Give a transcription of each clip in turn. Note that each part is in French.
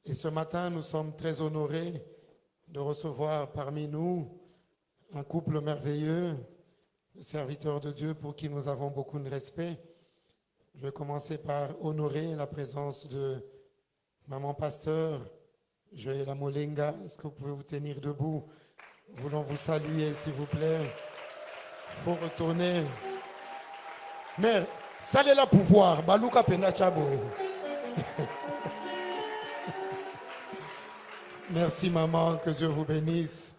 Et ce matin, nous sommes très honorés de recevoir parmi nous un couple merveilleux, le serviteur de Dieu pour qui nous avons beaucoup de respect. Je vais commencer par honorer la présence de Maman Pasteur, Joëlla Molenga. Est-ce que vous pouvez vous tenir debout? Nous voulons vous saluer, s'il vous plaît. Il faut retourner. Mais, salez la pouvoir. Balouka Penachabo. Merci, maman, que Dieu vous bénisse.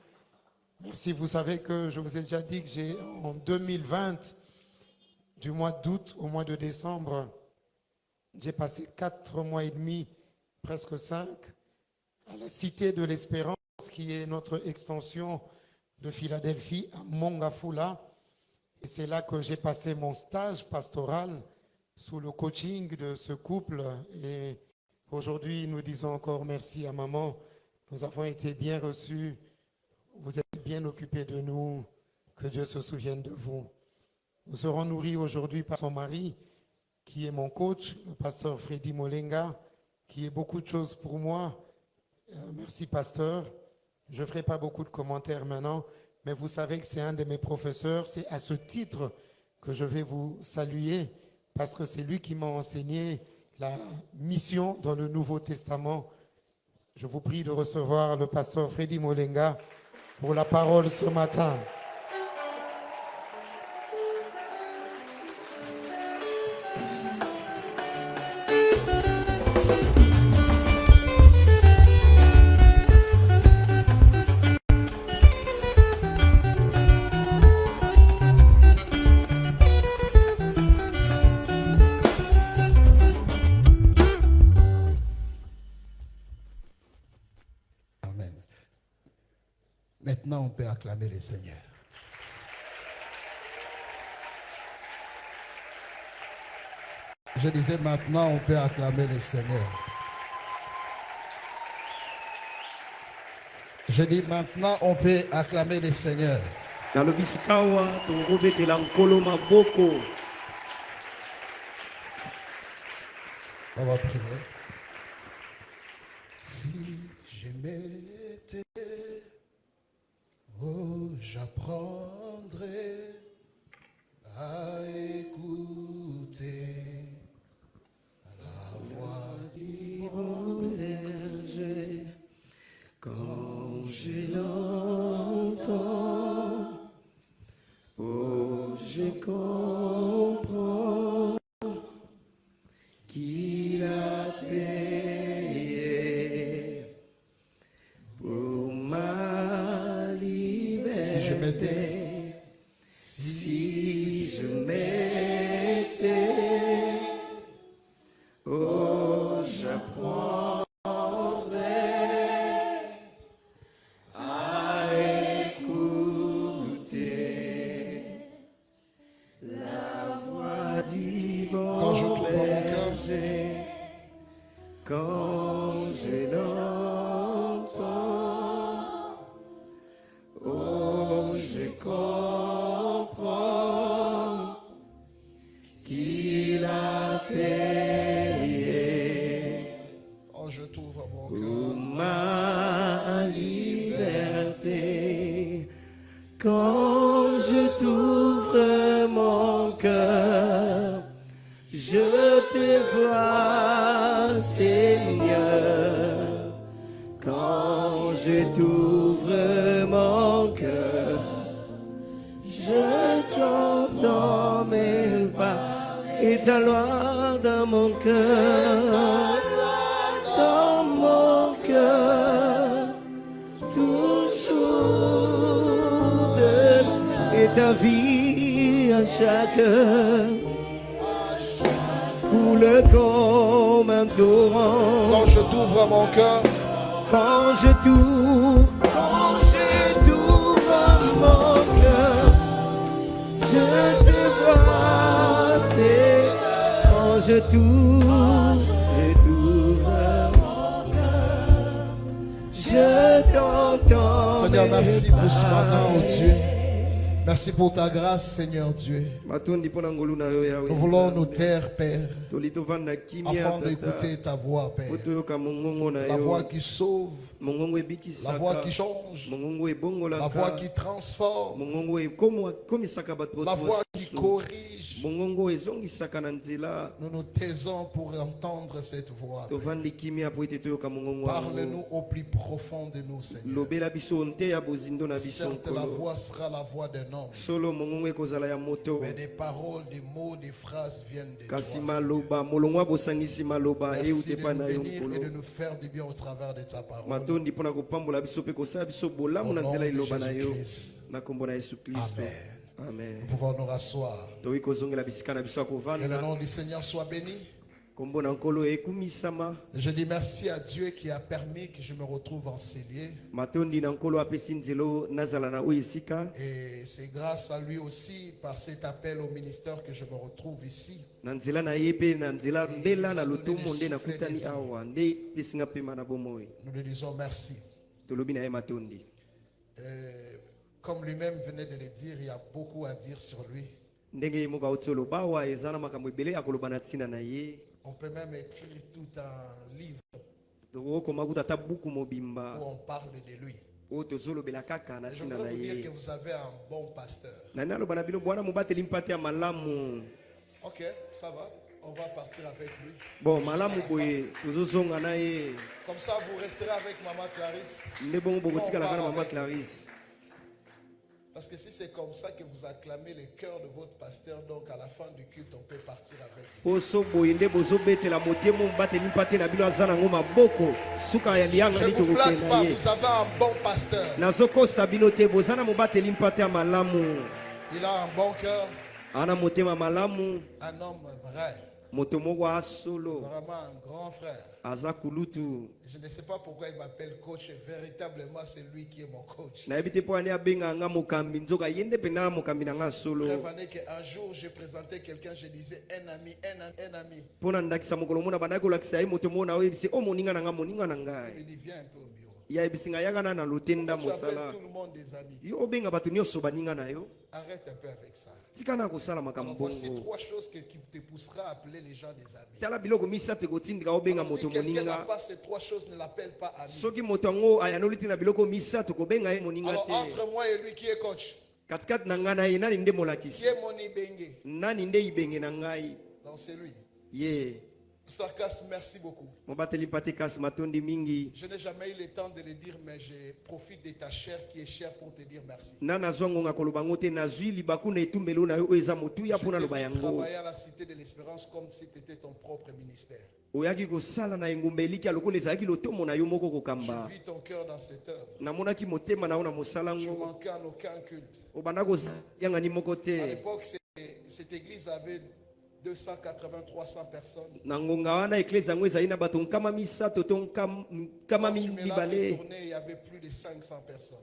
Merci, vous savez que je vous ai déjà dit que j'ai, en 2020, du mois d'août au mois de décembre, j'ai passé 4 mois et demi, presque 5, à la Cité de l'Espérance, qui est notre extension de Philadelphie, à Mongafula. Et c'est là que j'ai passé mon stage pastoral sous le coaching de ce couple. Et aujourd'hui, nous disons encore merci à maman. Nous avons été bien reçus. Vous êtes bien occupés de nous. Que Dieu se souvienne de vous. Nous serons nourris aujourd'hui par son mari, qui est mon coach, le pasteur Freddy Molenga, qui est beaucoup de choses pour moi. Merci, pasteur. Je ne ferai pas beaucoup de commentaires maintenant, mais vous savez que c'est un de mes professeurs. C'est à ce titre que je vais vous saluer, parce que c'est lui qui m'a enseigné la mission dans le Nouveau Testament. Je vous prie de recevoir le pasteur Freddy Molenga pour la parole ce matin. Maintenant, on peut acclamer le Seigneur. Je disais maintenant, on peut acclamer le Seigneur. Je dis maintenant, on peut acclamer le Seigneur. On va prier. Si je m'étais, oh, j'apprendrai à écouter la voix du bon berger. Quand je l'entends, oh, je comprends qu'il a payé pour ma liberté. Si je m'étais, si je m'étais, oh, j'apprendrais à écouter la voix du bon berger. Quand je l'entends, oh, je comprends qu'il a payé. Oh, je t'ouvre mon cœur pour ma liberté. Quand je t'ouvre mon cœur, je te vois, Seigneur. Quand je t'ouvre mon cœur, je t'entends mes pas et ta loi dans mon cœur, dans mon cœur, toujours et ta vie à chaque heure. Coule comme un torrent. Quand je t'ouvre mon cœur, quand je t'ouvre mon cœur, je te vois, c'est quand je t'ouvre mon cœur, je t'entends. Seigneur, merci pour ce matin, oh Dieu. Merci pour ta grâce, Seigneur Dieu. Nous voulons nous taire, Père. afin d'écouter ta voix, Père. La voix qui sauve, la voix qui change, la voix qui transforme, la voix qui corrige. Nous nous taisons pour entendre cette voix. Parle-nous au plus profond de nous, Seigneur. Certes, la voix sera la voix d'un homme, mais des paroles, des mots, des phrases viennent de toi. Merci de nous bénir et de nous faire du bien au travers de ta parole. Au nom de Jésus-Christ. Amen. Amen. Nous pouvons nous rasseoir. Que le nom du Seigneur soit béni. Je dis merci à Dieu qui a permis que je me retrouve en ces lieux. Et c'est grâce à lui aussi, par cet appel au ministère, que je me retrouve ici. Nous lui disons merci. Comme lui-même venait de le dire, il y a beaucoup à dire sur lui. On peut même écrire tout un livre où on parle de lui. Et je voudrais vous dire que vous avez un bon pasteur. Ok, ça va. On va partir avec lui. Comme ça, vous resterez avec Maman Clarisse. Parce que si c'est comme ça que vous acclamez le cœur de votre pasteur, donc à la fin du culte, on peut partir avec lui. Je vous flatte pas, vous avez un bon pasteur. Il a un bon cœur, un homme vrai, vraiment un grand frère. Je ne sais pas pourquoi il m'appelle coach. Véritablement, c'est lui qui est mon coach. Prévenez qu'un jour, je présentais quelqu'un, je disais un ami. Il me dit, viens un peu au bureau. Tu appelles tout le monde des amis. Arrête un peu avec ça. Alors, voici trois choses qui te poussera à appeler les gens des amis. Alors, si quelqu'un n'a pas ces trois choses, ne l'appelle pas ami. Alors, entre moi et lui, qui est coach? Qui est mon Ibenge? Donc c'est lui. Pasteur Cass, merci beaucoup. Je n'ai jamais eu le temps de le dire, mais je profite de ta chair qui est chère pour te dire merci. Je travailler à la Cité de l'Espérance comme si c'était ton propre ministère. Je vis ton cœur dans cette œuvre. Tu manquais en aucun culte. À l'époque, cette église avait 280-300 personnes. Quand tu me l'as retourné, il y avait plus de 500 personnes.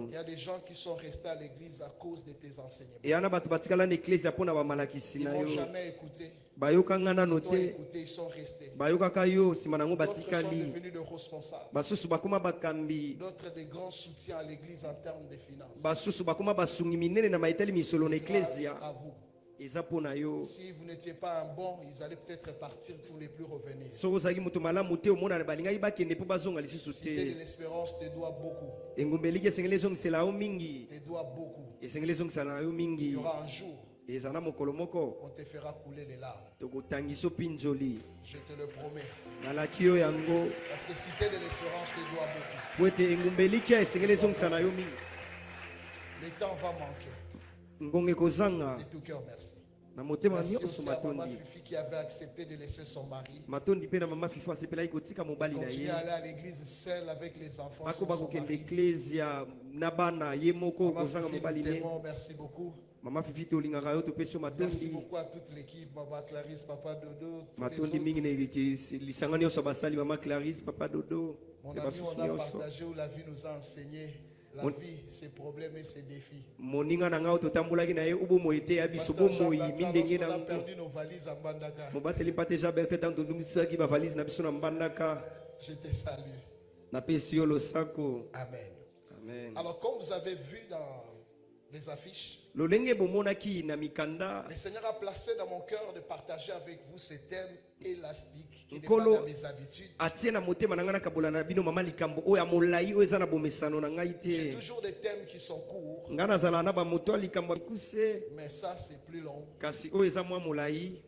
Il y a des gens qui sont restés à l'église à cause de tes enseignements. Ils n'ont jamais écouté. Ils t'ont écouté, ils sont restés. D'autres sont devenus de responsables. D'autres des grands soutiens à l'église en termes de finances. À vous. Si vous n'étiez pas un bon, ils allaient peut-être partir pour ne plus revenir. Cité de l'Espérance te doit beaucoup. Te doit beaucoup. Il y aura un jour, on te fera couler les larmes. Je te le promets. Parce que Cité de l'Espérance te doit beaucoup. Le temps va manquer. De tout cœur, merci. Merci aussi à Maman Fifi qui avait accepté de laisser son mari. Continuer à aller à l'église seule avec les enfants. Sans son mari. Maman Fifi, merci beaucoup. Merci beaucoup à toute l'équipe, Maman Clarisse, Papa Dodo, tous les autres. Mon ami, on a partagé où la vie nous a enseigné. La vie, ses problèmes et ses défis. Lorsqu'on a perdu nos valises à Mbandaka, je te salue. Amen. Amen. Alors, comme vous avez vu dans les affiches. Le Seigneur a placé dans mon cœur de partager avec vous ces thèmes élastiques qui n'est pas dans mes habitudes. J'ai toujours des thèmes qui sont courts, mais ça c'est plus long.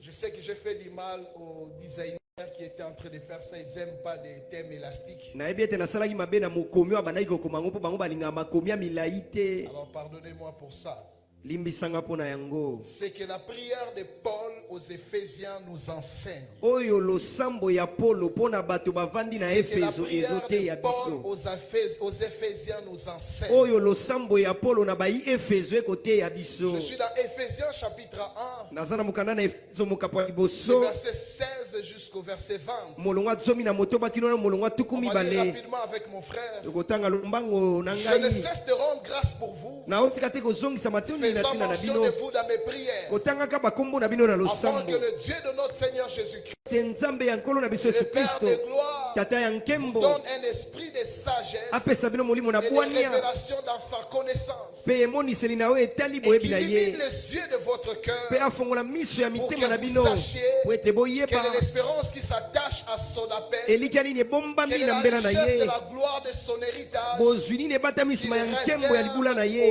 Je sais que j'ai fait du mal aux designers qui étaient en train de faire ça. Ils n'aiment pas des thèmes élastiques. Alors pardonnez-moi pour ça. C'est que la prière de Paul aux Éphésiens nous enseigne. C'est que la prière de Paul aux Éphésiens nous enseigne. Je suis dans Éphésiens chapitre 1, le verset 16 jusqu'au verset 20. On va lire rapidement avec mon frère. Je ne cesse de rendre grâce pour vous, faisant mention de vous dans mes prières, afin que le Dieu de notre Seigneur Jésus-Christ, le Père de gloire, vous donne un esprit de sagesse et de révélation dans sa connaissance, et qu'il illumine les yeux de votre cœur, pour que vous sachiez quelle est l'espérance qui s'attache à son appel, quelle est la richesse de la gloire de son héritage, qu'il réserve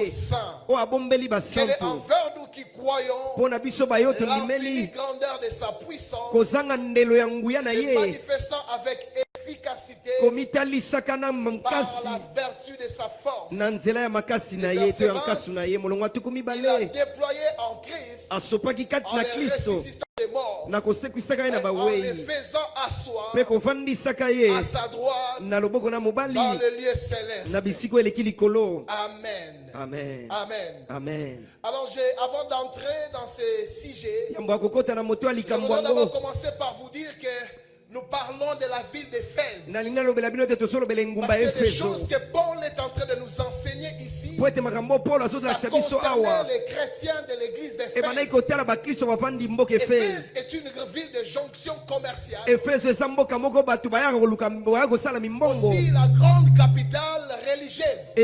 aux saints, quelle est envers nous qui croyons l'infinie grandeur de sa puissance, se manifestant avec efficacité par la vertu de sa force. Le verset 20, il a déployé en Christ, en le ressuscitant des morts, et en le faisant asseoir à sa droite dans le lieu céleste. Amen. Amen. Amen. Amen. Alors, avant d'entrer dans ces sujets, je voudrais d'abord commencer par vous dire que nous parlons de la ville d'Éphèse. Parce que les choses que Paul est en train de nous enseigner ici, ça concerne les chrétiens de l'église d'Éphèse. Éphèse est une ville de jonction commerciale. Aussi la grande capitale religieuse. À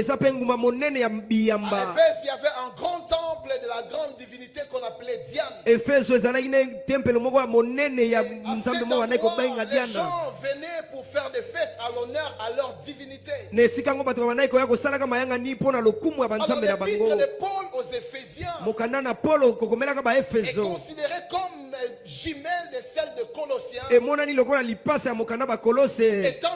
Éphèse, il y avait un grand temple de la grande divinité qu'on appelait Diane. Les gens venaient pour faire des fêtes à l'honneur à leur divinité. Alors l'épître de Paul aux Éphésiens est considéré comme jumelle de celle de Colossiens, étant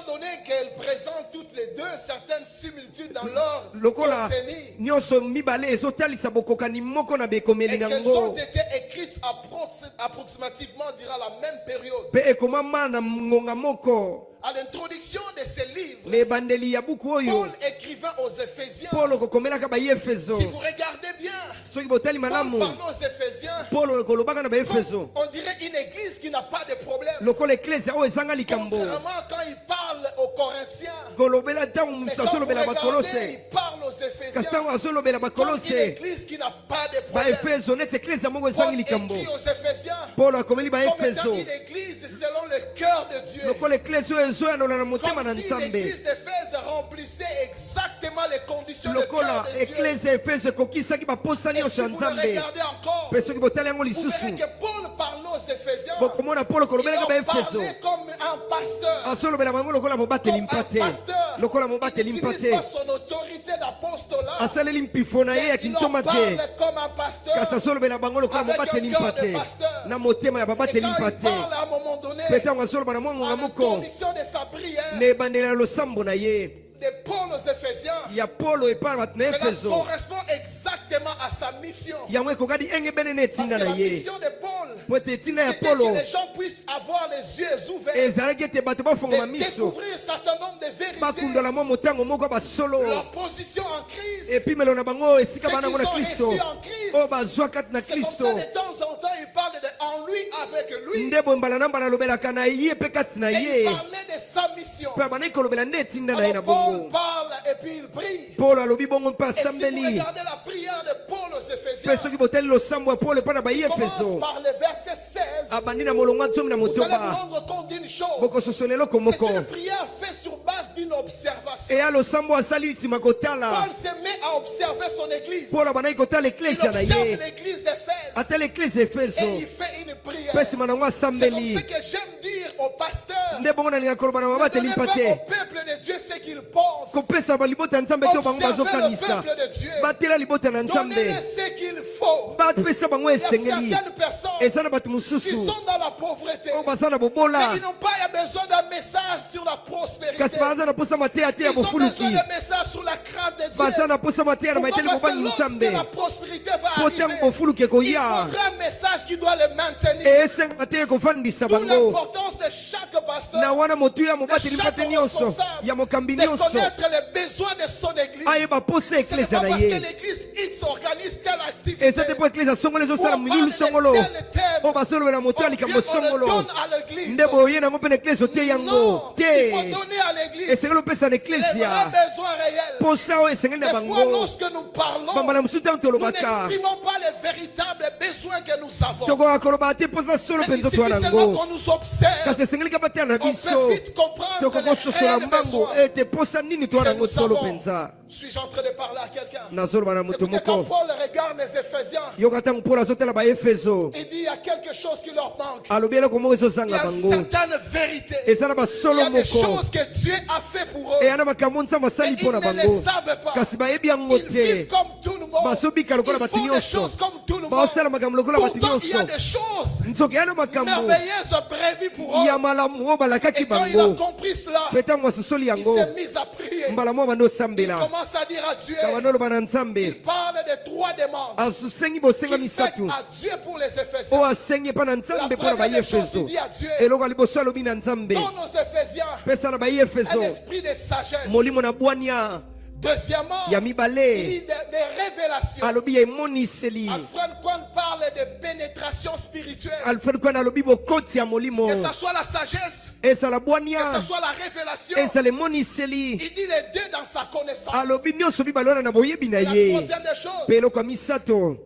donné qu'elle présente toutes les deux certaines similitudes dans leur contenu, et qu'elles ont été écrites approximativement durant la même période. À l'introduction de ce livre, Paul écrivait aux Éphésiens. Si vous regardez bien, Paul parle aux Éphésiens, on dirait une église qui n'a pas de problème. Contrairement quand il parle aux Corinthiens, mais quand vous regardez, il parle aux Éphésiens comme une église qui n'a pas de problème. Paul écrit aux Éphésiens comme étant une église selon le cœur de Dieu. Comme si l'église d'Éphèse remplissait exactement les conditions du cœur de Dieu. Et si vous le regardez encore, vous verrez que Paul parle aux Éphésiens. Il leur parlait comme un pasteur. Comme un pasteur. Il n'utilise pas son autorité d'apostolat. Il leur parle comme un pasteur avec un cœur de pasteur. Et quand il parle à un moment donné, à l'introduction de sa prière de Paul aux Éphésiens, cela correspond exactement à sa mission. Parce que la mission de Paul, c'était que les gens puissent avoir les yeux ouverts et découvrir un certain nombre de vérités. Leur position en Christ, ce qu'ils ont reçu en Christ. C'est comme ça de temps en temps il parle de en lui, avec lui. Et il parlait de sa mission. Alors Paul parle et puis il prie. Et si vous regardez la prière de Paul aux Éphésiens, commence par le verset 16. Vous allez vous rendre compte d'une chose. C'est une prière faite sur base d'une une observation. Et à l'osambo asali timakotala. Paul se met à observer son église. Paul abana ikotala l'église Il ya observe naye. l'église d'Éphèse. Ata l'église Efeso. Et il fait une prière. Pesi manango C'est comme asambeli. ça que j'aime dire aux pasteurs. Nde bongo na linga koloba na Ne mabate donnez pas au limpate. peuple de Dieu ce qu'il pense. Kopesa balibota nzambe to bango Observez le bazokanisa. peuple de Dieu. Batela libota na nzambe. Donnez-le ce qu'il faut. Bapesa bango Il y a esengeli. certaines personnes Eza na bato qui mosusu. sont dans la pauvreté. Oyo baza na Mais bobola. ils n'ont pas besoin d'un message sur la prospérité. Kasi baza na posa mateya te ya Ils ont besoin bofuluki. d'un message sur la crainte de Dieu. Baza na posa mateya na Pourquoi? maiteli Parce que mobali lorsque nzambe. la prospérité va Po arriver, ntango bofuluki il ekoya. faudra un message qui doit le maintenir. Esenga te ekofandisa D'où bango. l'importance de chaque pasteur Na wana motu ya de mobateli chaque mpate nyonso. responsable Ya mokambi de nyonso. connaître les besoins de son église. Ayeba posa Ce n'est eklezia pas na parce que ye. l'église X organise telle activité. Eza te po eklezia songolo ezosala milulu songolo. O basolobela moto ya likambo songolo. donne à l'église. Nde boye nango mpe na eklezia ote yango. Non, il faut Te. donner à l'église Esengeli opesa na les eklezia. vrais besoins réels. Posa oyo esengeli na Des fois, bango. lorsque nous parlons, Bambala mosusu ntango nous tolobaka. n'exprimons pas les véritables besoins que nous avons. Tokoka koloba te posa solo Mais mpe il nzoto suffit wana seulement yango. qu'on nous observe. Kasi esengeli kaka batela na On peut biso. vite comprendre Tokoka les kososola réels mbango besoins ete posa nini to wana que yango nous solo avons. mpenza. Suis-je en train de parler à quelqu'un? Nazoloba na moto Écoutez, quand moko. Paul regarde les Éphésiens, Yoka ntango Paul azotala baefeso. il dit il y a quelque chose qui leur manque. Alobi eloko moko Il y ezozanga a une bango. certaine vérité. Eza na Il y basolo a des moko. choses que Dieu a fait pour eux. eya na makambo nzambe Mais asali ils mpo na ne les bango savent pas. kasi bayebi yango Ils vivent te. comme tout le monde. Bazobika lokola Ils bato font des nyonso. choses comme tout le monde. Baosala makambo lokola bato Pourtant, il y a nyonso. des choses nzoki eya na makambo merveilleuses prévues pour eux. ya malamu oyo balakaki Et quand il a bango compris cela, mpe ntango asosoli il yango s'est mis à prier. mbala mo bando Il osambela commence à dire à Dieu, kabanda oloba na il nzambe parle de trois demandes asengi bosenga qu'il fait misato à Dieu pour les Éphésiens. oyo asengi epa na nzambe mpo na baefeso eloko ya liboso alobi na nzambe Dans nos Éphésiens, pesa na un baefeso esprit de sagesse. molimo na bwania Deuxièmement, ya il mibale dit des révélations. alobi ya emoniseli Alfred Kwan parle de pénétration spirituelle. alfred kwana alobi bokoti ya molimo Que ce soit la sagesse, ezala que bwania ce soit la révélation. ezala emoniseli Il dit les deux dans sa connaissance. alobi nyonso mibale wana na boyebi na La ye troisième des choses, mpe eloko ya misato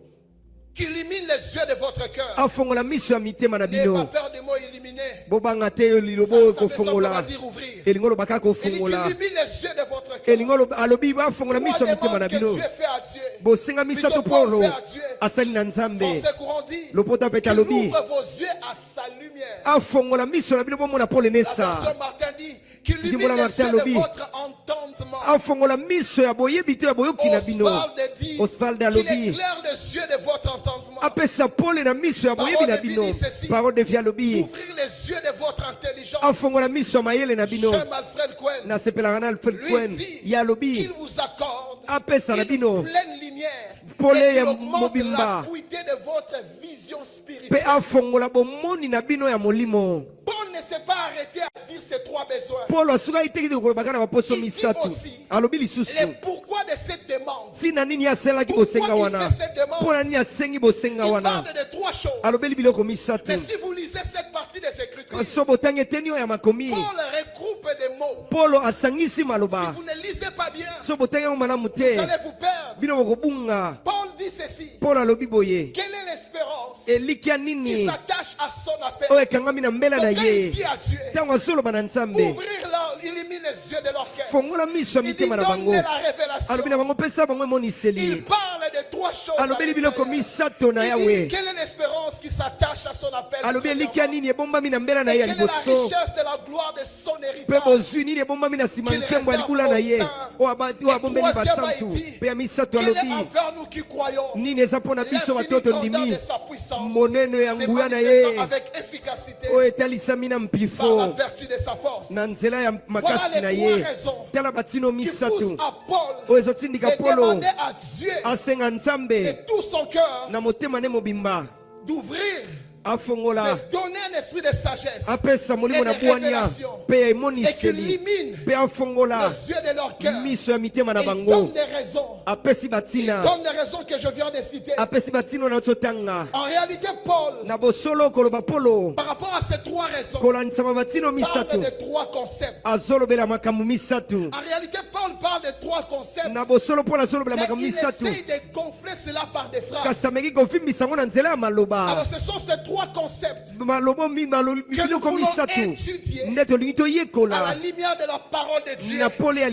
qui illumine les yeux de votre cœur. afongola miso ya mitema na N'ayez pas bino peur du mot illuminer. bobanga te lilobo oyo Ça fait semblant kofongola dire ouvrir. elingi oloba kaka Il dit kofongola illumine les yeux de votre cœur. elingi alobi bafongola miso Trois ya mitema demandes na que bino Dieu fait à Dieu. bosenga misato Plutôt Paul polo fait à Dieu. asali na nzambe Français courant dit, lopota pete qu'il alobi ouvre vos yeux à sa lumière. afongola miso na bino bomona pole La nesa version Martin dit, qu'il Dit illumine voilà, les Martin yeux de Lobby. votre entendement. afongola miso ya boyebi te ya boyoki na bino Oswald dit Oswald qu'il alobi éclaire les yeux de votre entendement. apesa pole na miso ya boyebi na bino parole de vie alobi Ouvrir les yeux de votre intelligence. afongola miso ya mayele na bino J'aime Alfred Cohen. nasepelaka na alfred Lui kwen dit ye alobi qu'il vous accorde apesa na une bino pleine lumière Pole et qu'il ya augmente mobimba. l'acuité de votre vision mpe spirituelle. afongola bomoni na bino ya molimo Paul ne s'est pas arrêté à dire ces trois besoins. polo asukaki te kiti kolobaka na baposo Il dit misato aussi, alobi Le lisusu pourquoi de cette demande. ntina nini asalaki Pourquoi bosenga il wana fait cette demande? mpo na nini asengi bosenga Il wana parle de trois choses. alobeli biloko misato Mais si vous lisez cette partie des Écritures, so botangi eteni oyo ya makomi Paul regroupe des mots. polo asangisi Si maloba vous ne lisez pas bien, so botangi yango malamu vous te allez vous perdre. bino bokobunga Paul dit ceci. polo alobi boye Quelle est l'espérance elikya qui nini s'attache à son appel? oyo ekangami na mbela na Donc, quand il ye dit à Dieu, ntango azoloba na nzambe ouvrir là, illumine les yeux de leur cœur. fongola miso ya Il dit mitema na bango donne la révélation. alobi na bango pesa bango Il emoniseli parle de trois choses. à alobeli biloko l'intérieur. misato na Il yawe dit, quelle est l'espérance qui s'attache à son appel? alobi elikya nini ebombami na mbela na Et ye ya quelle est la liboso richesse de la gloire de son mpe héritage? bozwi nini ebombami na nsima nkembo ya libula na ye oyo abombeli basantu mpe ya misato Quelle est alobi envers nous qui croyons nini eza mpo na biso batoto l'infinie grandeur ndimi de sa puissance monene ya se nguya na manifestant ye avec efficacité oyo etalisami na par la mpifo vertu de sa force. na nzela ya makasi na Voilà les ye trois raisons tala batino qui pousse misato à Paul oyo ezotindika de polo demander à Dieu asenga nzambe de tout son cœur na motema ne mobimba d'ouvrir, afongola de donner un esprit de sagesse apesa molimo et na de bwania révélation mpe ya et qu'il emoniseli illumine mpe afongola les yeux de leur cœur. miso ya mitema na Il bango donne des raisons. apesi Il batina donne des raisons que je viens de citer. apesi batina na totanga En réalité, Paul, na bosolo koloba polo par rapport à ces trois raisons, kolandisama batino parle misato de trois concepts. azolobela makambo misato En réalité, Paul Paul parle de 3 concepts, mais il essaye de gonfler cela par des phrases. Alors ce sont ces 3 concepts que nous voulons étudier à la lumière de la parole de Dieu sur la prière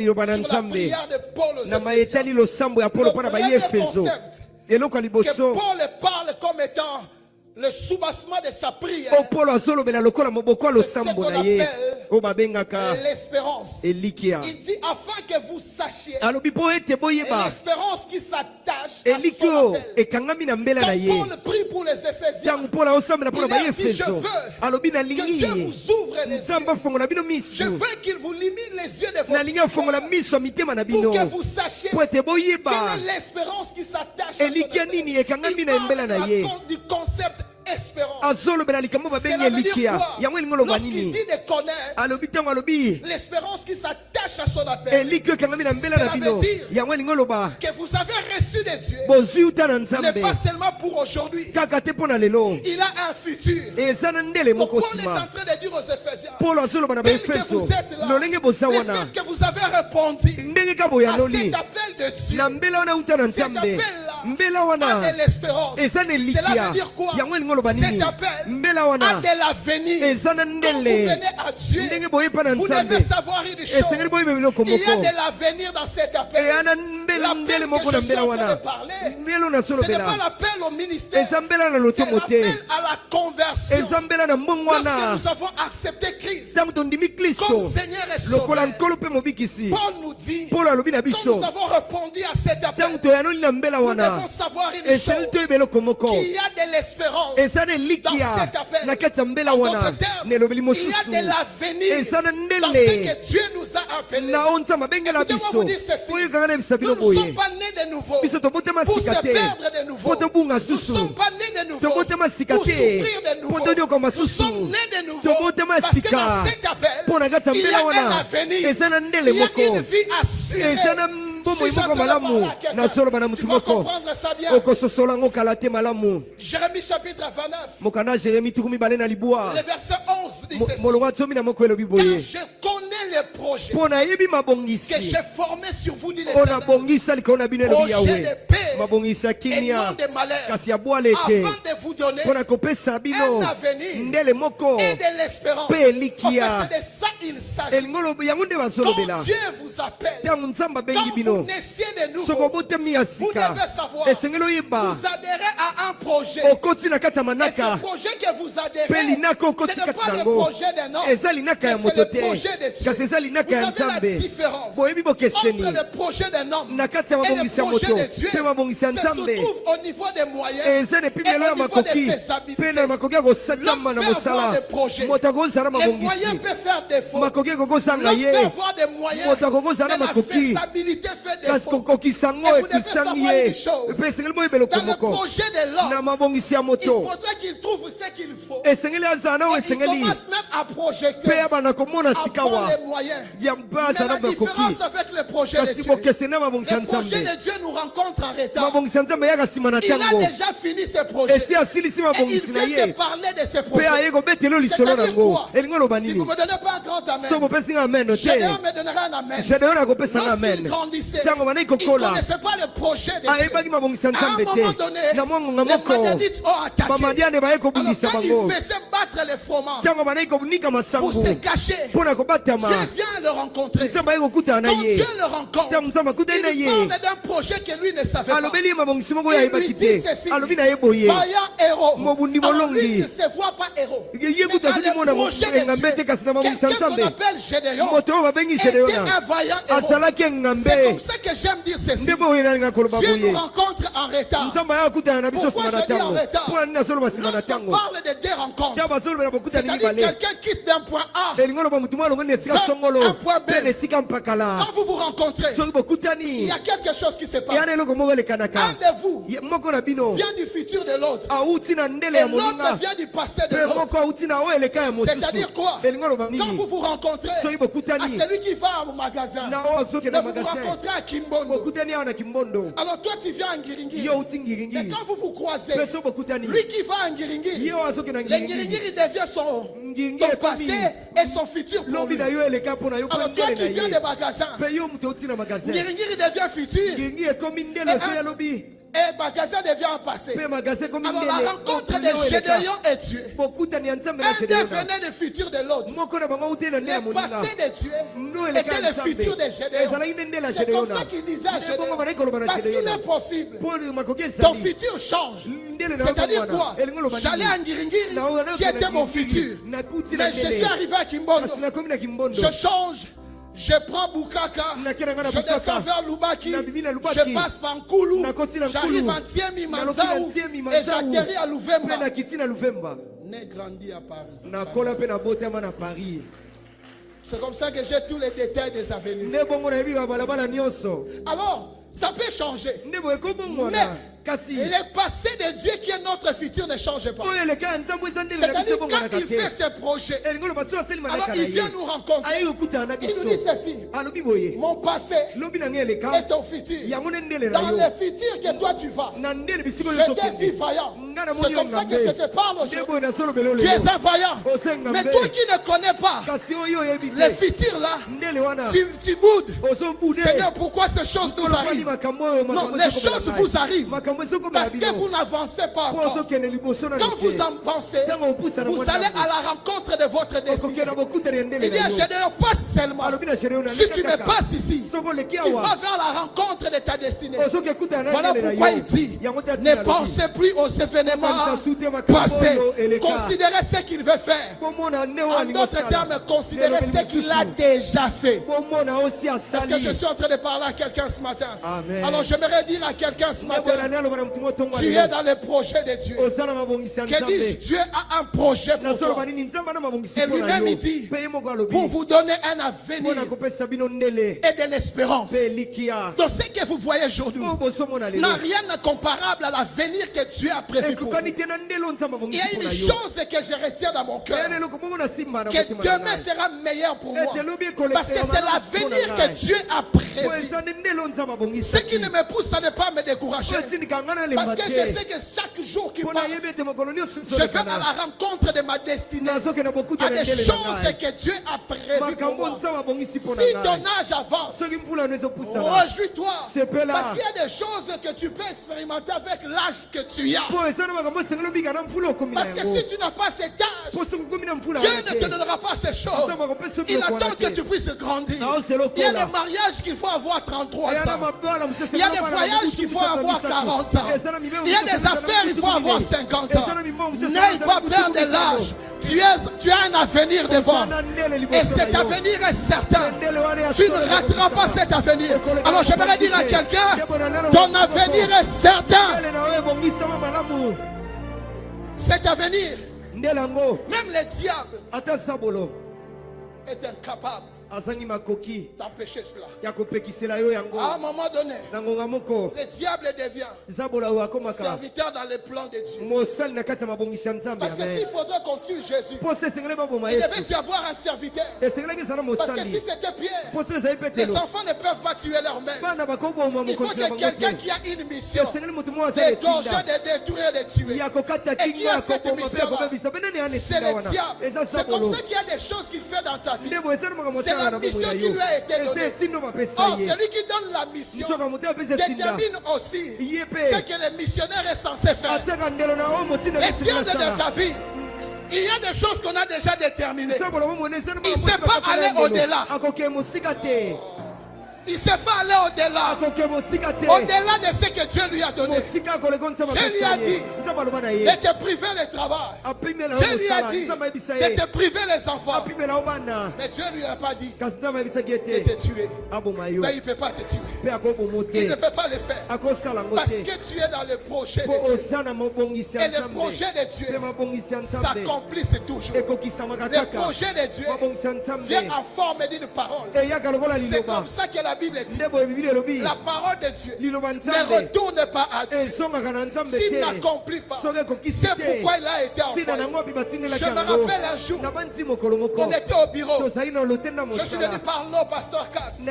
de Paul aux Éphésiens. Le premier concept que Paul parle comme étant le soubassement de sa prière, c'est ce qu'on appelle l'espérance. Il dit afin que vous sachiez l'espérance qui s'attache à son appel. Quand Paul prie pour les Éphésiens, il leur dit, je veux que Dieu vous ouvre les yeux. Je veux qu'il vous illumine les yeux de votre cœur pour que vous sachiez quelle est l'espérance qui s'attache à son appel. Il parle du concept espérance. Cela veut dire quoi? Lorsqu'il dit de connaître l'espérance qui s'attache à son appel, cela veut dire que vous avez reçu de Dieu, n'est pas seulement pour aujourd'hui. Il a un futur. Paul est en train de dire aux Éphésiens, tel que vous êtes là, le fait que vous avez répondu à cet appel de Dieu, cet appel-là a de l'espérance. Cela veut dire quoi? Cet appel a de l'avenir. Quand vous venez à Dieu, vous devez savoir une chose. Il y a de l'avenir dans cet appel. L'appel que je suis en train de parler, ce n'est pas l'appel au ministère, c'est l'appel à la conversion. Lorsque nous avons accepté Christ comme Seigneur et Sauveur, Paul nous dit, quand nous avons répondu à cet appel, nous devons savoir une chose, qu'il y a de l'espérance dans cet appel. En d'autres termes, il y a de l'avenir dans ce que Dieu nous a appelés. Écoutez-moi vous dire ceci, nous ne sommes pas nés de nouveau pour se perdre de nouveau. Nous ne sommes pas nés de nouveau pour souffrir de nouveau. Nous sommes nés de nouveau parce que dans cet appel, il y a un avenir, il y a une vie assurée. Si tu vas comprendre ça bien. Jérémie chapitre 29, le verset 11 dit ceci. Car je connais les projets que j'ai formés sur vous, dit l'Éternel, projets de paix et non de malheur, afin de vous donner un avenir et de l'espérance. En fait, c'est de ça il s'agit. Quand Dieu vous appelle, quand vous naissez de nouveau, vous devez savoir, vous adhérez à un projet. Et ce projet que vous adhérez, ce n'est pas le projet d'un homme, mais c'est le projet de Dieu. Vous savez la différence entre le projet d'un homme et le projet de Dieu. Ça se trouve au niveau des moyens et au niveau des faisabilités. L'homme peut avoir des projets, les moyens peuvent faire défaut. L'homme peut avoir des moyens, mais la faisabilité fait défaut. Et vous devez savoir une chose, dans le projet de l'homme, il faudrait qu'il trouve ce qu'il faut. Et il commence même à projeter avant les moyens. Mais la différence avec le projet de Dieu, le projet de Dieu nous rencontre en retard. Il a déjà fini ses projets. Et il vient de parler de ses projets. C'est-à-dire quoi? Si vous ne me donnez pas un grand amen, Gédéon me donnera un amen. Lorsqu'il grandissait, il ne connaissait pas le projet de Dieu. À un moment donné, les Madianites ont attaqué. Alors quand il faisait battre les froment pour se cacher, Dieu vient le rencontrer. Quand Dieu le rencontre, il parle d'un projet que lui ne savait pas. Il lui dit ceci, vaillant héros. Alors lui ne se voit pas héros. Mais dans le projet de Dieu, quelqu'un qu'on appelle Gédéon était un vaillant héros. C'est comme ça que j'aime dire ceci. Dieu nous rencontre en retard. Pourquoi je dis en retard? Lorsqu'on parle de deux rencontres, c'est-à-dire quelqu'un quitte d'un point A vers un point B. Quand vous vous rencontrez, il y a quelque chose qui se passe. Un de vous vient du futur de l'autre, et l'autre vient du passé de l'autre. C'est-à-dire quoi? Quand vous vous rencontrez, à celui qui va au magasin, mais vous vous rencontrez à Kimbondo. Alors toi tu viens à Ngiringiri. Mais quand vous vous croisez, lui qui va à Ngiringiri, le Ngiringiri devient son ton passé et son futur pour lui. Alors toi qui viens des magasins, Ngiringiri devient futur. Et magasin devient un passé. Alors la rencontre de Gédéon est tuée. Un devenait le futur de l'autre. Le passé de Dieu était le futur de Gédéon. C'est comme ça qu'il disait à Gédéon. Parce qu'il est possible. Ton futur change. C'est-à-dire quoi? J'allais à Ngiringiri qui était mon futur. Mais je suis arrivé à Kimbondo. Je change. Je prends Bukaka, je descends vers Lubaki, je passe par Nkulu, j'arrive en Tiemi Manzaou et j'atterris à Louvemba. Né grandi à Paris. C'est comme ça que j'ai tous les détails des avenues. Alors, ça peut changer. Mais le passé de Dieu qui est notre futur ne change pas. C'est-à-dire quand il fait ses projets, alors il vient nous rencontrer. Il nous dit ceci: mon passé est ton futur. Dans le futur que toi tu vas, j'étais vaillant. C'est comme ça que je te parle aujourd'hui. Tu es un vaillant. Mais toi qui ne connais pas le futur là, tu boudes. Seigneur, pourquoi ces choses nous arrivent? Non, les choses vous arrivent parce que vous n'avancez pas encore. Quand vous avancez, vous allez à la rencontre de votre destinée. Il dit à Gédéon, passe seulement. Si tu me passes ici, tu vas vers la rencontre de ta destinée. Voilà pourquoi il dit: ne pensez plus aux événements passés. Considérez ce qu'il veut faire. En d'autres termes, considérez ce qu'il a déjà fait. Est-ce que je suis en train de parler à quelqu'un ce matin? Amen. Alors j'aimerais dire à quelqu'un ce matin: tu es dans le projet de Dieu. Que dis-je? Dieu a un projet pour toi. Et lui-même il dit: pour vous donner un avenir et de l'espérance. Donc ce que vous voyez aujourd'hui n'a rien de comparable à l'avenir que Dieu a prévu pour vous. Il y a une chose que je retiens dans mon cœur, que demain sera meilleur pour moi, parce que c'est l'avenir que Dieu a prévu. Ce qui ne me pousse à ne pas me décourager, parce que je sais que chaque jour qui passe, je vais à la rencontre de ma destinée, à des choses que Dieu a prévues pour moi. Si ton âge avance, réjouis-toi, parce qu'il y a des choses que tu peux expérimenter avec l'âge que tu as. Parce que si tu n'as pas cet âge, Dieu ne te donnera pas ces choses. Il attend que tu puisses grandir. Il y a des mariages qu'il faut avoir 33 ans. Il y a des voyages qu'il faut avoir 40 ans. Il y a des affaires il faut avoir 50 ans. N'aie pas peur de l'âge. Tu as un avenir devant. Et cet avenir est certain. Tu ne rateras pas cet avenir. Alors j'aimerais dire à quelqu'un: ton avenir est certain. Cet avenir, même les diables est incapable d'empêcher cela. À un moment donné, le diable devient serviteur dans les plans de Dieu. Parce que s'il faudrait qu'on tue Jésus, il devait y avoir un serviteur. Parce que si c'était Pierre, les enfants ne peuvent pas tuer leur mère. Il faut que quelqu'un qui a une mission d'égorger, de détruire, de tuer, et qui a cette mission-là, c'est le diable. C'est comme ça qu'il y a des choses qu'il fait dans ta vie. C'est la mission qui lui a été donnée. Or, celui qui donne la mission détermine aussi ce que le missionnaire est censé faire. Les diables de ta vie, il y a des choses qu'on a déjà déterminées. Il ne sait pas aller au-delà. Il ne sait pas aller au-delà. Au-delà de ce que Dieu lui a donné. Dieu lui a dit de te priver le travail. Dieu lui a dit de te priver les enfants. Mais Dieu ne lui a pas dit de te tuer. Mais il ne peut pas te tuer. Il ne peut pas le faire. Parce que tu es dans le projet de Dieu. Et le projet de Dieu s'accomplisse toujours. Le projet de Dieu vient en forme d'une parole. C'est comme ça que la la Bible dit, la parole de Dieu ne retourne pas à Dieu s'il n'accomplit pas. C'est pourquoi il a été envoyé. Je me rappelle un jour, on était au bureau. Je suis venu parler au pasteur Cass. Je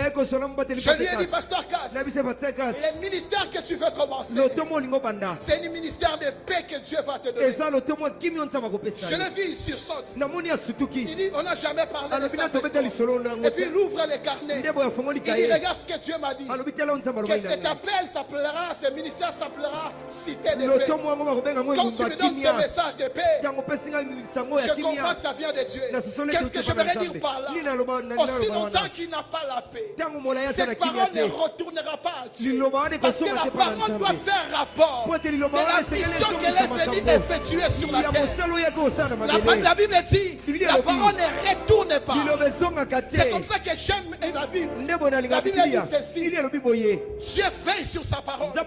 lui ai dit, pasteur Cass, le ministère que tu veux commencer, c'est le ministère de paix que Dieu va te donner. Je l'ai vu, il sursaute. Il dit, on n'a jamais parlé de ça. Et puis il ouvre les carnets. Il dit, regarde ce que Dieu m'a dit. Que cet appel s'appellera, ce ministère s'appellera Cité de paix. Quand tu me donnes ce message de paix, je comprends que ça vient de Dieu. Qu'est-ce que j'aimerais dire par là? Aussi longtemps qu'il n'a pas la paix, cette parole ne retournera pas à Dieu. Parce que la parole doit faire rapport de la mission qu'elle est venue effectuer sur la terre. La Bible dit, la parole ne retourne pas. C'est comme ça que j'aime la Bible. La Bible dit ceci. Dieu veille sur sa parole. Ça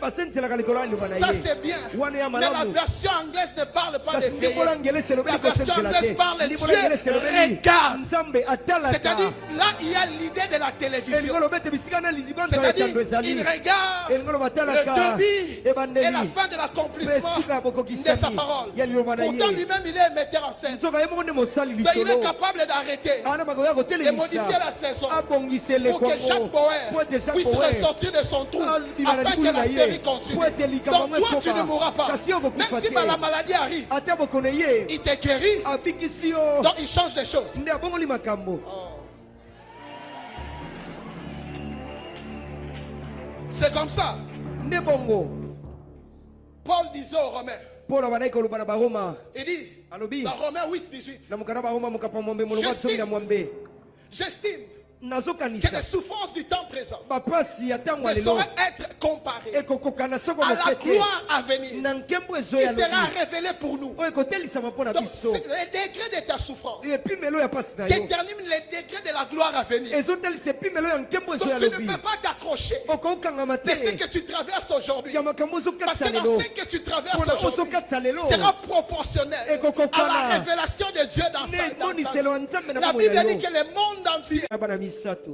c'est bien. Mais la version anglaise ne parle pas de veiller. La version anglaise parle de Dieu regarde. C'est-à-dire, là il y a l'idée de la télévision. C'est-à-dire, il regarde le début et la fin de l'accomplissement de sa parole. Pourtant lui-même il est metteur en scène. Mais il est capable d'arrêter, de modifier la saison pour que Jacques Boer puisse ressortir de son trou afin que la série continue. Donc toi tu ne mourras pas. Même si la maladie arrive, il te guérit. Donc il change les choses. C'est comme ça. Paul disait aux Romains, il dit dans Romains 8, 18, j'estime que les souffrances du temps présent ne sauraient être comparées à la gloire à venir qui sera révélée pour nous. Donc le degré de ta souffrance détermine le degré de la gloire à venir. Donc tu ne peux pas t'accrocher de ce que tu traverses aujourd'hui, parce que dans ce que tu traverses aujourd'hui sera proportionnel à la révélation de Dieu dans sa vie. La Bible dit que le monde entier,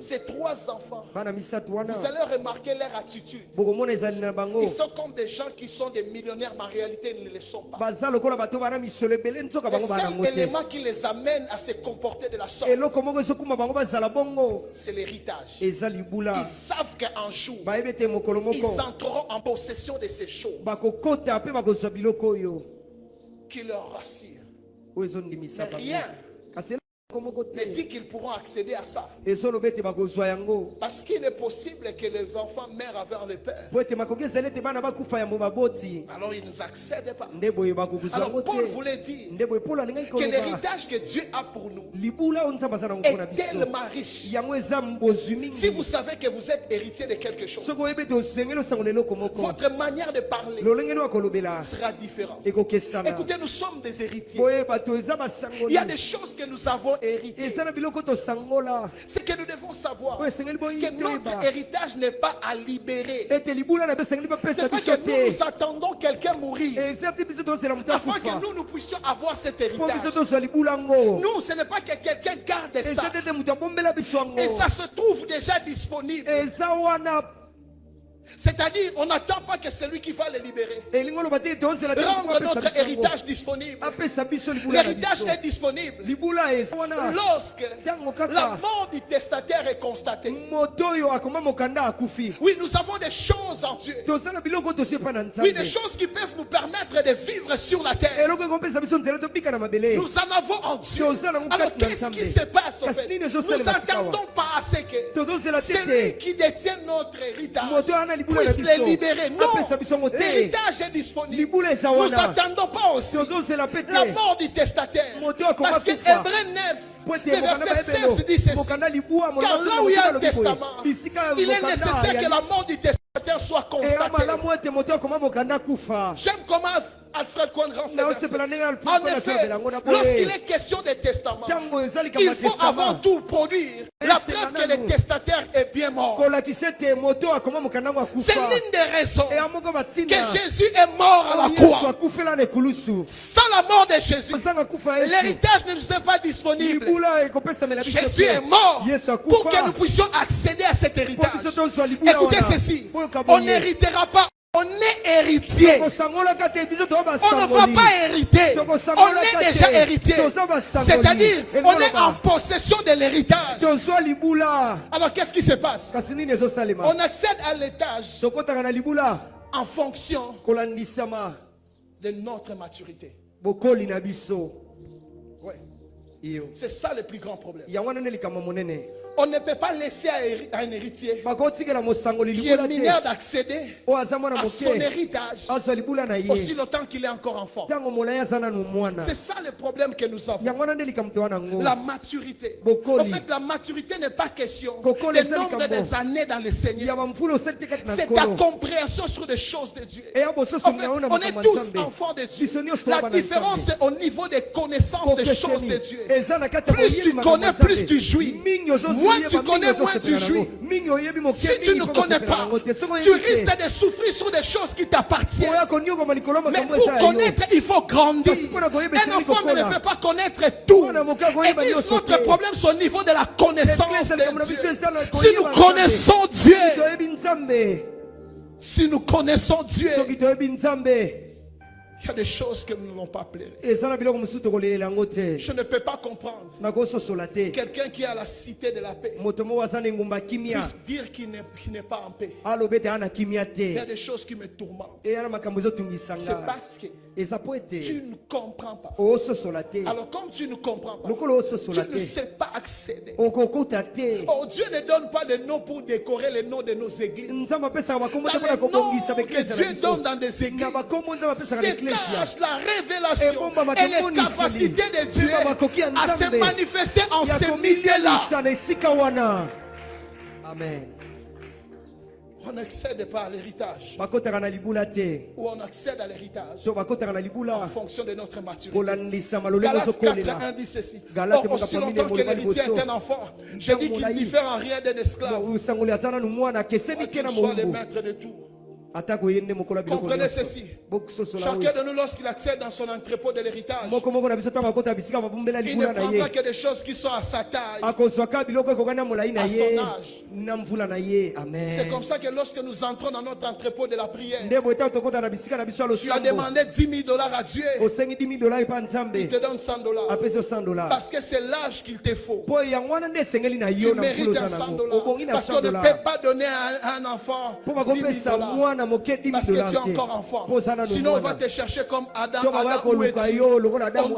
ces trois enfants, vous allez remarquer leur attitude. Ils sont comme des gens qui sont des millionnaires, mais en réalité ils ne le sont pas. Le seul élément qui les amène à se comporter de la sorte, c'est l'héritage. Ils savent qu'un jour ils entreront en possession de ces choses qui leur rassurent. Mais rien ne dit qu'ils pourront accéder à ça. Parce qu'il est possible que les enfants meurent avant le père. Alors ils ne accèdent pas. Alors Paul voulait dire que l'héritage que Dieu a pour nous est tellement riche. Si vous savez que vous êtes héritier de quelque chose, votre manière de parler sera différente. Écoutez, nous sommes des héritiers. Il y a des choses que nous avons hérité. C'est que nous devons savoir que notre héritage n'est pas à libérer. C'est pas que nous attendons quelqu'un mourir afin que nous puissions avoir cet héritage. Nous, ce n'est pas que quelqu'un garde ça. Et ça se trouve déjà disponible. C'est-à-dire, on n'attend pas que celui qui va le libérer rendre notre héritage disponible. L'héritage est disponible lorsque la mort du testataire est constatée. Oui, nous avons des choses en Dieu. Oui, des choses qui peuvent nous permettre de vivre sur la terre. Nous en avons en Dieu. Alors qu'est-ce qui se passe en fait? Nous n'attendons pas assez que celui qui détient notre héritage puisse les libérer. Non, l'héritage est disponible. Nous n'attendons pas aussi la mort du testataire. Parce que Hébreux 9, le verset 16 dit ceci: car là où il y a un testament, il est nécessaire que la mort du testataire soit constatée. J'aime comment Alfred Cohen rend ses versets. En effet, lorsqu'il est question des testaments, il faut avant tout produire la preuve que le testataire est bien mort. C'est l'une des raisons que Jésus est mort à la croix. Sans la mort de Jésus, l'héritage ne nous est pas disponible. Jésus est mort pour que nous puissions accéder à cet héritage. Écoutez ceci, on n'héritera pas. On est héritier. On ne va pas hériter. On est déjà héritier. C'est-à-dire, on est en possession de l'héritage. Alors, qu'est-ce qui se passe? On accède à l'étage en fonction de notre maturité. Ouais. C'est ça le plus grand problème. On ne peut pas laisser à un héritier qui est mineur d'accéder à son héritage aussi longtemps qu'il est encore enfant. C'est ça le problème que nous avons. La maturité. En fait, la maturité n'est pas question du nombre des années dans le Seigneur. C'est ta compréhension sur les choses de Dieu. En fait, on est tous enfants de Dieu. La différence est au niveau des connaissances des choses de Dieu. Plus tu connais, plus tu jouis. Moins tu connais, moins tu jouis. Si tu ne connais pas, tu risques de souffrir sur des choses qui t'appartiennent. Mais pour connaître, il faut grandir. Un enfant ne peut pas connaître tout. Et puis notre problème, c'est au niveau de la connaissance de Dieu. Si nous connaissons Dieu, il y a des choses que nous n'allons pas plaire. Je ne peux pas comprendre quelqu'un qui est à la cité de la paix puisse dire qu'il n'est pas en paix. Il y a des choses qui me tourmentent. C'est parce que tu ne comprends pas. Alors comme tu ne comprends pas, tu ne sais pas accéder. Oh, Dieu ne donne pas de noms pour décorer les noms de nos églises. Dans les noms que Dieu donne dans des églises, c'est la révélation et les capacités de Dieu à se manifester en ces milieux-là. Amen. On n'accède pas à l'héritage. Ou on accède à l'héritage en fonction de notre maturité. Galates 4:1 dit ceci. Or, aussi longtemps que l'héritier est un enfant, je dis qu'il diffère en rien d'un esclave. Qu'il soit le maître de tout. Comprenez ceci. Chacun de nous, lorsqu'il accède dans son entrepôt de l'héritage, il ne prendra que des choses qui sont à sa taille, à son âge. C'est comme ça que lorsque nous entrons dans notre entrepôt de la prière, tu as demandé $10,000 à Dieu, il te donne $100. Parce que c'est l'âge qu'il te faut. Tu mérites un $100. Parce qu'on ne peut pas donner à un enfant $10,000. Parce que tu es encore enfant. Sinon on va te chercher comme Adam où es-tu? On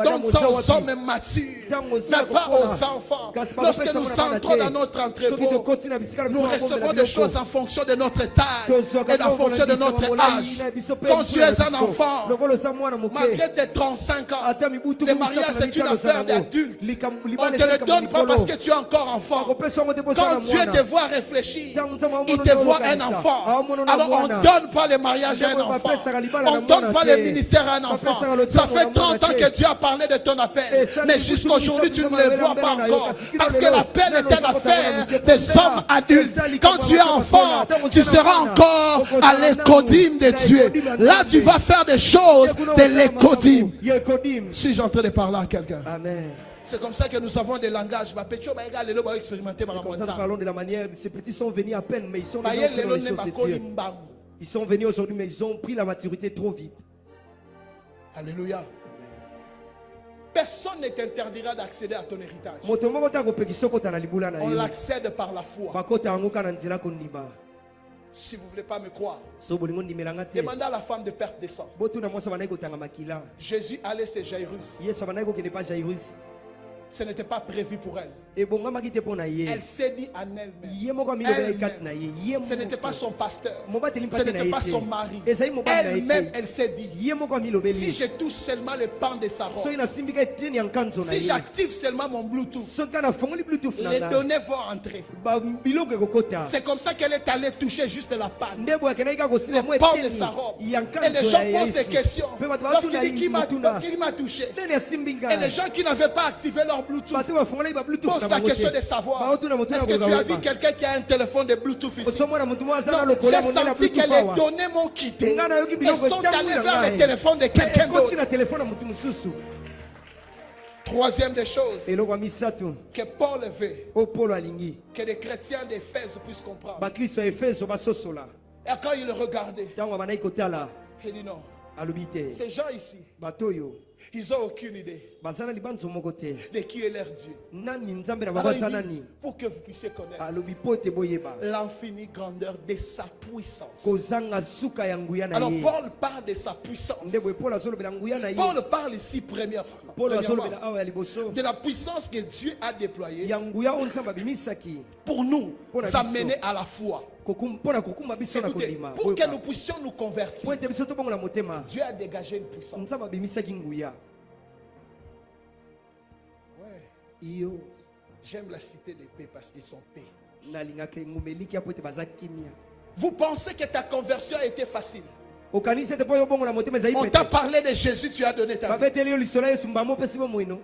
donne ça aux hommes matures, mais pas aux enfants. Lorsque nous entrons dans notre entrepôt, nous recevons des choses en fonction de notre taille et en fonction de notre âge. Quand tu es un enfant, malgré tes 35 ans, le mariage c'est une affaire d'adulte. On ne te le donne pas parce que tu es encore enfant. Quand Dieu te voit réfléchir, il te voit un enfant. Alors on donne pas le mariage à un enfant. On ne donne pas le ministère à un enfant. Ça fait 30 ans que Dieu a parlé de ton appel. Mais jusqu'aujourd'hui, tu ne le vois pas encore. Parce que l'appel est une affaire des hommes adultes. Quand tu es enfant, tu seras encore à l'écodime de Dieu. Là, tu vas faire des choses de l'écodime. Suis-je en train de parler à quelqu'un? Amen. C'est comme ça que nous avons des langages. C'est comme ça que nous parlons de la manière. Ces petits sont venus à peine, mais ils sont déjà entrés dans les choses de Dieu. Ils sont venus aujourd'hui, mais ils ont pris la maturité trop vite. Alléluia. Personne ne t'interdira d'accéder à ton héritage. On l'accède par la foi. Si vous ne voulez pas me croire, demandez à la femme de perte de sang. Jésus allait chez Jairus. Ce n'était pas prévu pour elle. ebongamaki te mpo na ye Elle s'est dit en elle-même. ye moko amilobela kati na ye ye Ce n'était pas son pasteur. mobateli Ce mpate na n'était ye pas son te mari. ezali mobali na ye Elle-même, te elle s'est dit, ye moko si amilobeli je touche seulement le pan de sa robe, soki nasimbika eteni ya nkanzo na si ye j'active seulement mon Bluetooth, soki kaka nafongoli bluetooth les nanga données vont entrer. biloko ekokota C'est comme ça qu'elle est allée toucher juste la panne. nde boye akendaki kaka kosimba Le mwa pan de eteni sa robe. ya Et les nkanzo gens ya posent des yesu questions. mpe bato Lorsqu'il batuna dit qui m'a touché. nani asimbi Et ngai les gens qui n'avaient pas activé leur Bluetooth bato bafongolaki babluetooth posent na la bango question de te savoir, baotuna motu est-ce na que tu as vu kozaoyeba quelqu'un qui a un téléphone de Bluetooth ici? osomona motu moko aza na Non, lokola j'ai mondele ya senti que bluetooth les awa données m'ont quitté. nga nayoki Elles biloko sont allées etambola vers le ngai téléphone de quelqu'un ekoti d'autre. na telefone ya motu mosusu Troisième des choses eloko ya misato que Paul veut oyo polo alingi que les chrétiens d'Éphèse puissent comprendre. bakristo ya efeso basosola Et quand il regardait, ntango abanaki kotala il dit non, alobi te ces gens ici, bato oyo ils n'ont aucune idée baza na libanzo moko te de qui est leur Dieu. nani nzambe na Alors bango il aza dit, nani pour que vous puissiez connaître alobi po ete boyeba l'infinie grandeur de sa puissance. kozanga suka ya nguya na Alors ye Paul parle de sa puissance. nde boye polo azolobela nguya na ye Paul parle ici polo premièrement azolobela awa ya liboso de la puissance que Dieu a déployée ya nguya oyo nzambe abimisaki pour nous Pour la amener à la foi. mpo na kokuma biso na Écoutez, kondima pour que nous puissions nous convertir, po ete biso tobongola motema Dieu a dégagé une puissance. nzambe abimisaki nguya Ouais. iyo J'aime la cité de paix parce qu'ils sont paix. nalingaka engumeliki ya po ete baza kimia Vous pensez que ta conversion a été facile? okanisi ete mpo yo obongola motema ezali On t'a pete parlé de Jésus, tu as donné ta vie. babeteli yo lisolo ya yesu mbamo opesi bomwino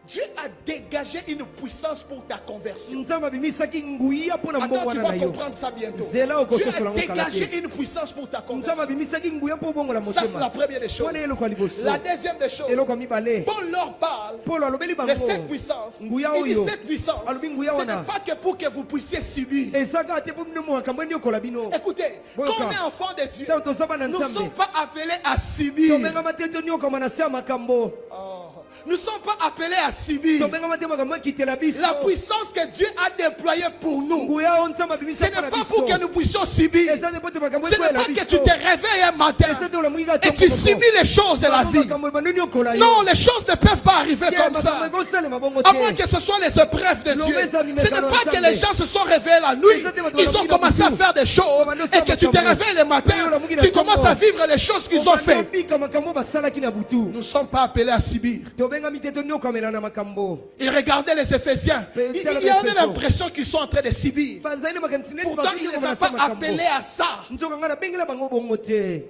Dieu a dégagé une puissance pour ta conversion. nzambe abimisaki nguya mpo na mbongo Attends, tu wana vas na yo comprendre ça bientôt. zela Dieu okososola a ngo kala dégagé te une puissance pour ta nzambe conversion. abimisaki nguya mpo obongola Ça, c'est la motema première des choses. wana eloko ya liboso La deuxième des choses, eloko ya mibale Paul leur parle polo alobeli de bango cette puissance. nguya Il dit oyo cette puissance, alobi nguya ce wana n'est pas que pour que vous puissiez subir. eza kaka te mpo bino makambo eni okola bino Écoutez, quand Boyoka. on est enfant de Dieu, ntango toza bana nous ne sommes nzambe pas appelés à subir. tobengama te toniokama na se ya makambo Oh. Nous ne sommes pas appelés à subir. tobengama te makambo ekitela biso La puissance que Dieu a déployée pour nous, nguya oyo nzambe ce abimisaki n'est na pas biso pour que nous puissions subir. eza te po te makambo Ce n'est ekoyela pas que biso tu te réveilles un matin eza te olamuki kaka et tu subis les choses de la vie. makambo ebandoni okola yo Non, les choses ne peuvent pas arriver Ye, comme ça. makambo ekosalema bongo À moins te que ce soit les épreuves de Dieu. Ce n'est pas que les gens se sont réveillés la nuit. Ils ont commencé à faire des choses et que tu te réveilles le matin. Tu commences à vivre les choses qu'ils ont fait. obika makambo basalaki na butu Nous ne sommes pas appelés à subir. tobengami te toniokamela na makambo Et regardez les Éphésiens. Il y a l'impression qu'ils sont en train de subir. bazali na makanisi neti Pourtant, il ne les a pas appelés à ça. nzoka ngai nabengela bango bongo te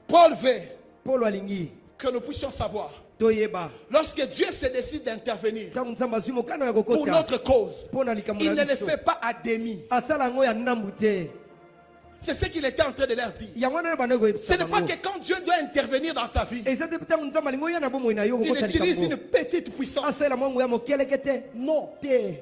Paul veut polo alingi que nous puissions savoir. toyeba Lorsque Dieu se décide d'intervenir ntango nzambe azwi mokano ya pour kokota notre cause, mpo na likambo il ne na le biso fait pas à demi. asala yango ya ndambu te C'est ce qu'il était en train de leur dire. yango wana na banda Ce koyebisa n'est pas bango que quand Dieu doit intervenir dans ta vie, eza te ntango nzambe alingi oya na bomoi na yo il kokota utilise une likambo petite puissance. asalela mwangu ya mokeleke te Non. te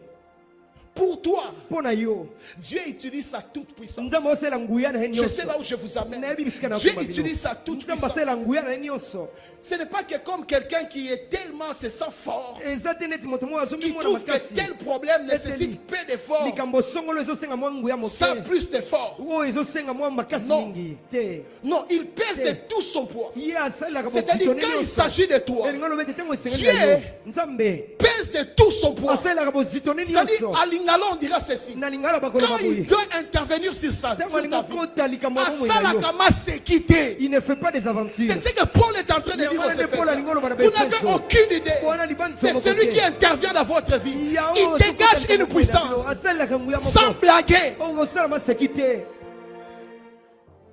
Pour toi, mpo na yo Dieu utilise sa toute puissance. nzambe osala nguya na ye Je sais nyonso là où je vous amène. nayebi bisika na Dieu koma bino. utilise sa toute nzambe puissance. asala nguya na ye nyonso Ce n'est pas que comme quelqu'un qui est tellement se sent fort, eza te neti moto moko qui azomimona trouve que makasi tel problème nécessite peu d'efforts, likambo songolo ezosenga mwa nguya sans moke plus d'efforts. oyo ezosenga mwa makasi Non. mingi te Non, il pèse de tout son poids. ye asalelaka C'est-à-dire botitone quand il nyonso s'agit de toi, elinga loba ete ntango esengeli Dieu na yo nzambe pèse de tout son poids. asalelaka bozitone C'est-à-dire, nyonso à Lingala, on dira ceci. na lingala bakoloba Quand il boye doit intervenir sur sa ntango sur alingi ta vie, okota likambo ya bomoi na Asala yo Kama s'est quitté. il ne fait pas des aventures C'est ce que Paul est en train de dire aux Éphésiens. Vous n'avez aucune idée. C'est celui qui intervient dans votre vie. Il dégage une puissance sans blaguer. okosala te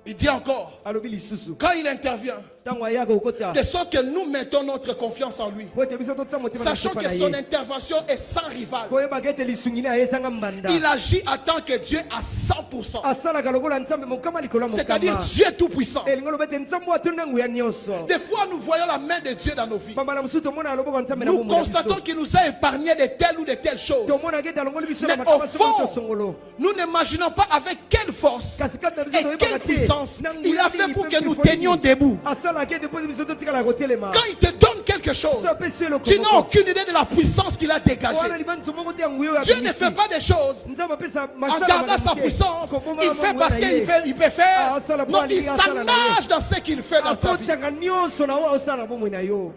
Il dit encore, alobi lisusu quand il intervient, ntango ayaka okota de sorte que nous mettons notre confiance en lui, po ete biso totia motema na sachant sopa que na son ye intervention est sans rival. koyebaka ete lisungi na ye ezanga mbanda Il agit en tant que Dieu à 100%. asalaka lokola nzambe mokama likolo ya C'est-à-dire mokama Dieu tout-puissant. elingi oloba ete nzambe atonda na nguya nyonso Des fois, nous voyons la main de Dieu dans nos vies. bambala mosusu tomona loboko ya nzambe na Nous bomoi na constatons biso qu'il nous a épargné de telle ou de telle chose. tomonaka ete alongoli biso na Mais makambo au songolo fond, to songolo nous n'imaginons pas avec quelle force kasi kati na biso et toyebaka quelle te puissance na il nguya a fait nini pour mpe que nous mifoli tenions debout. asalaka ete mpo biso totikala kotelema Quand il te donne quelque chose, so apesi eloko tu n'as moko aucune idée de la puissance qu'il a dégagée. wana libanso moko te ya nguya oyo Dieu ne abimisi fait pas des choses nzambe apesa en masala gardant sa malamu te. puissance. Koboma Il fait bango parce na ye. qu'il peut faire. Ah, ça, la Non, balle, il ça, la s'engage dans ce qu'il fait dans ta vie. akotaka nyonso na oyo osala bomoi na yo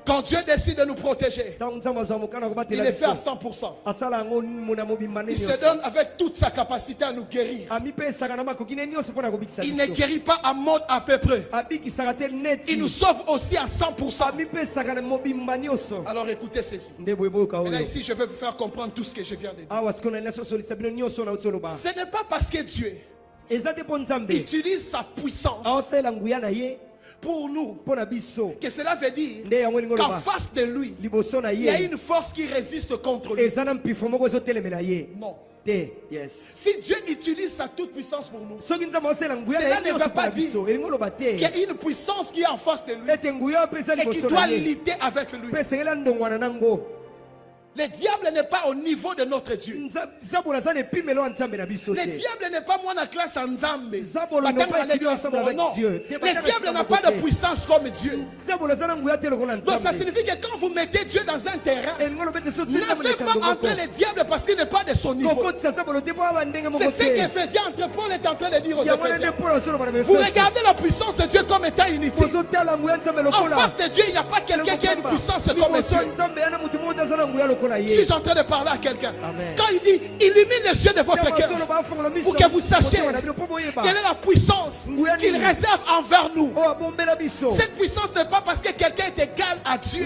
Quand Dieu décide de nous protéger, il le fait à 100%. Il se donne avec toute sa capacité à nous guérir. Il ne guérit pas à mode à peu près. Il nous sauve aussi à 100%. Alors écoutez ceci. Et là ici, je vais vous faire comprendre tout ce que je viens de dire. Ce n'est pas parce que Dieu utilise sa puissance pour nous que cela veut dire qu'en face de lui, il y a une force qui résiste contre lui. Non. Si Dieu utilise sa toute puissance pour nous, cela ne veut pas dire qu'il y a une puissance qui est en face de lui et qui doit lutter avec lui. Le diable n'est pas au niveau de notre Dieu. Le diable n'est pas moi la classe en Zambé. Non. Le diable n'a pas de puissance comme Dieu. Donc ça signifie que quand vous mettez Dieu dans un terrain, ne faites pas entrer le diable parce qu'il n'est pas de son niveau. C'est ce qu'Éphésiens entre Paul est en train de dire aux Éphésiens. Vous regardez la puissance de Dieu comme étant inutile. En face de Dieu, il n'y a pas quelqu'un qui a une puissance comme Dieu. Je suis en train de parler à quelqu'un. Quand il dit illumine les yeux de votre cœur pour que vous sachiez quelle est la puissance qu'il réserve envers nous. Cette puissance n'est pas parce que quelqu'un est égal à Dieu.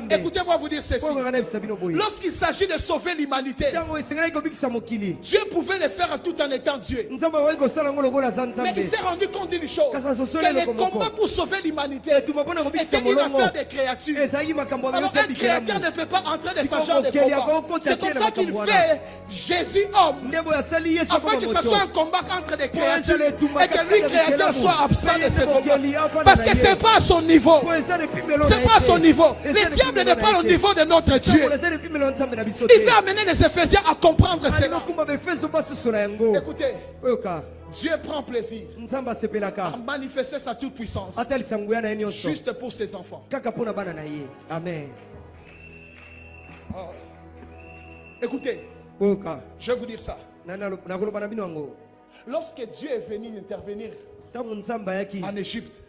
Écoutez-moi vous dire ceci. Lorsqu'il s'agit de sauver l'humanité, Dieu pouvait le faire tout en étant Dieu. Mais il s'est rendu compte d'une chose, que le combat pour sauver l'humanité était une affaire de créatures. Alors un créateur ne peut pas entrer dans ce genre de combat. C'est comme ça qu'il fait Jésus homme, afin que ce soit un combat entre des créatures et que lui créateur soit absent de ce combat. Parce que c'est pas à son niveau. C'est pas à son niveau. Le diable n'est pas au niveau de notre Dieu. Il veut amener les Éphésiens à comprendre cela. Écoutez, Dieu prend plaisir à manifester sa toute puissance juste pour ses enfants. Amen. Oh. Écoutez, je vais vous dire ça. Lorsque Dieu est venu intervenir en Égypte,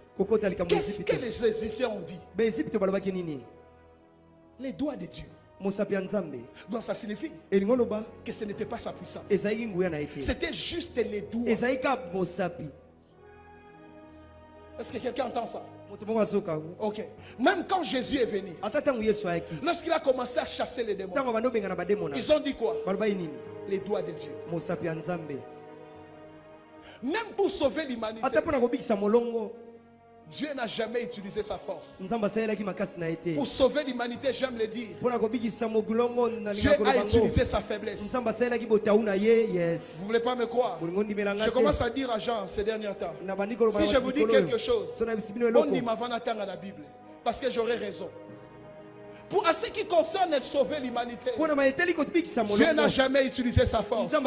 qu'est-ce que les Égyptiens ont dit? Les doigts de Dieu. Donc ça signifie que ce n'était pas sa puissance. C'était juste les doigts. Est-ce que quelqu'un entend ça? Ok. Même quand Jésus est venu, lorsqu'il a commencé à chasser les démons, ils ont dit quoi? Les doigts de Dieu. Même pour sauver l'humanité, Dieu n'a jamais utilisé sa force. Pour sauver l'humanité, j'aime le dire, Dieu a utilisé sa faiblesse. Vous ne voulez pas me croire? Je commence à dire à Jean ces derniers temps, si je vous dis quelque chose, on dit m'avant d'attendre à la Bible, parce que j'aurai raison. Pour ce qui concerne sauver l'humanité, Dieu n'a jamais utilisé sa force. Dieu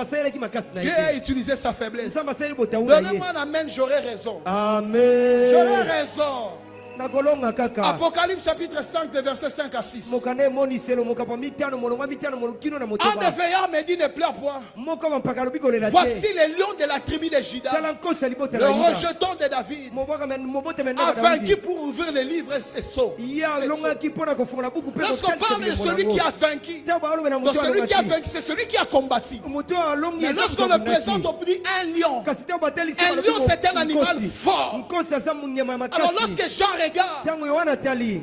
a utilisé sa faiblesse. Donnez-moi un amen, j'aurai raison. Amen. J'aurai raison. Apocalypse chapitre 5, versets 5 à 6. Un des veillards me dit ne pleure point. Voici les lions de la tribu de Juda, le rejeton de David, a vaincu pour ouvrir les livres et ses sceaux. Lorsqu'on parle de celui qui a vaincu, donc celui qui a vaincu, c'est celui qui a combattu. Mais lorsqu'on le présente, on dit un lion. Un lion, c'est un animal fort. Alors lorsque Jean regarde,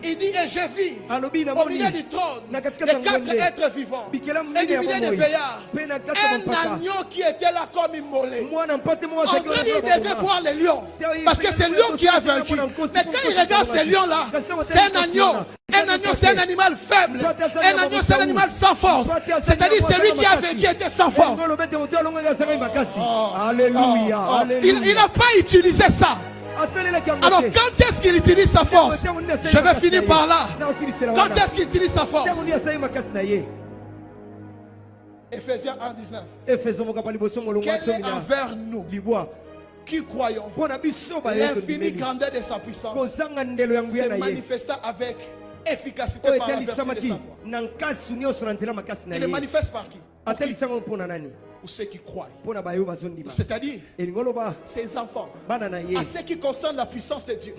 il dit, et j'ai vu au milieu du trône les 4 êtres vivants et du milieu des veillards un agneau qui était là comme immolé. En vrai, il devait voir les lions parce que c'est le lion qui a vaincu. Mais quand il regarde ces lions-là, c'est un agneau. Un agneau, c'est un animal faible. Un agneau, c'est un animal sans force. C'est-à-dire, celui qui a vaincu était sans force. Alléluia. Il n'a pas utilisé ça. Alors quand est-ce qu'il utilise sa force? Je vais finir par là. Quand est-ce qu'il utilise sa force? Éphésiens 1:19. Quel est envers nous qui croyons l'infinie grandeur de sa puissance, se manifesta avec efficacité par la vertu de sa foi. Il le manifeste par qui? Pour ceux qui croient. C'est-à-dire ses enfants. À ceux qui concernent la puissance de Dieu.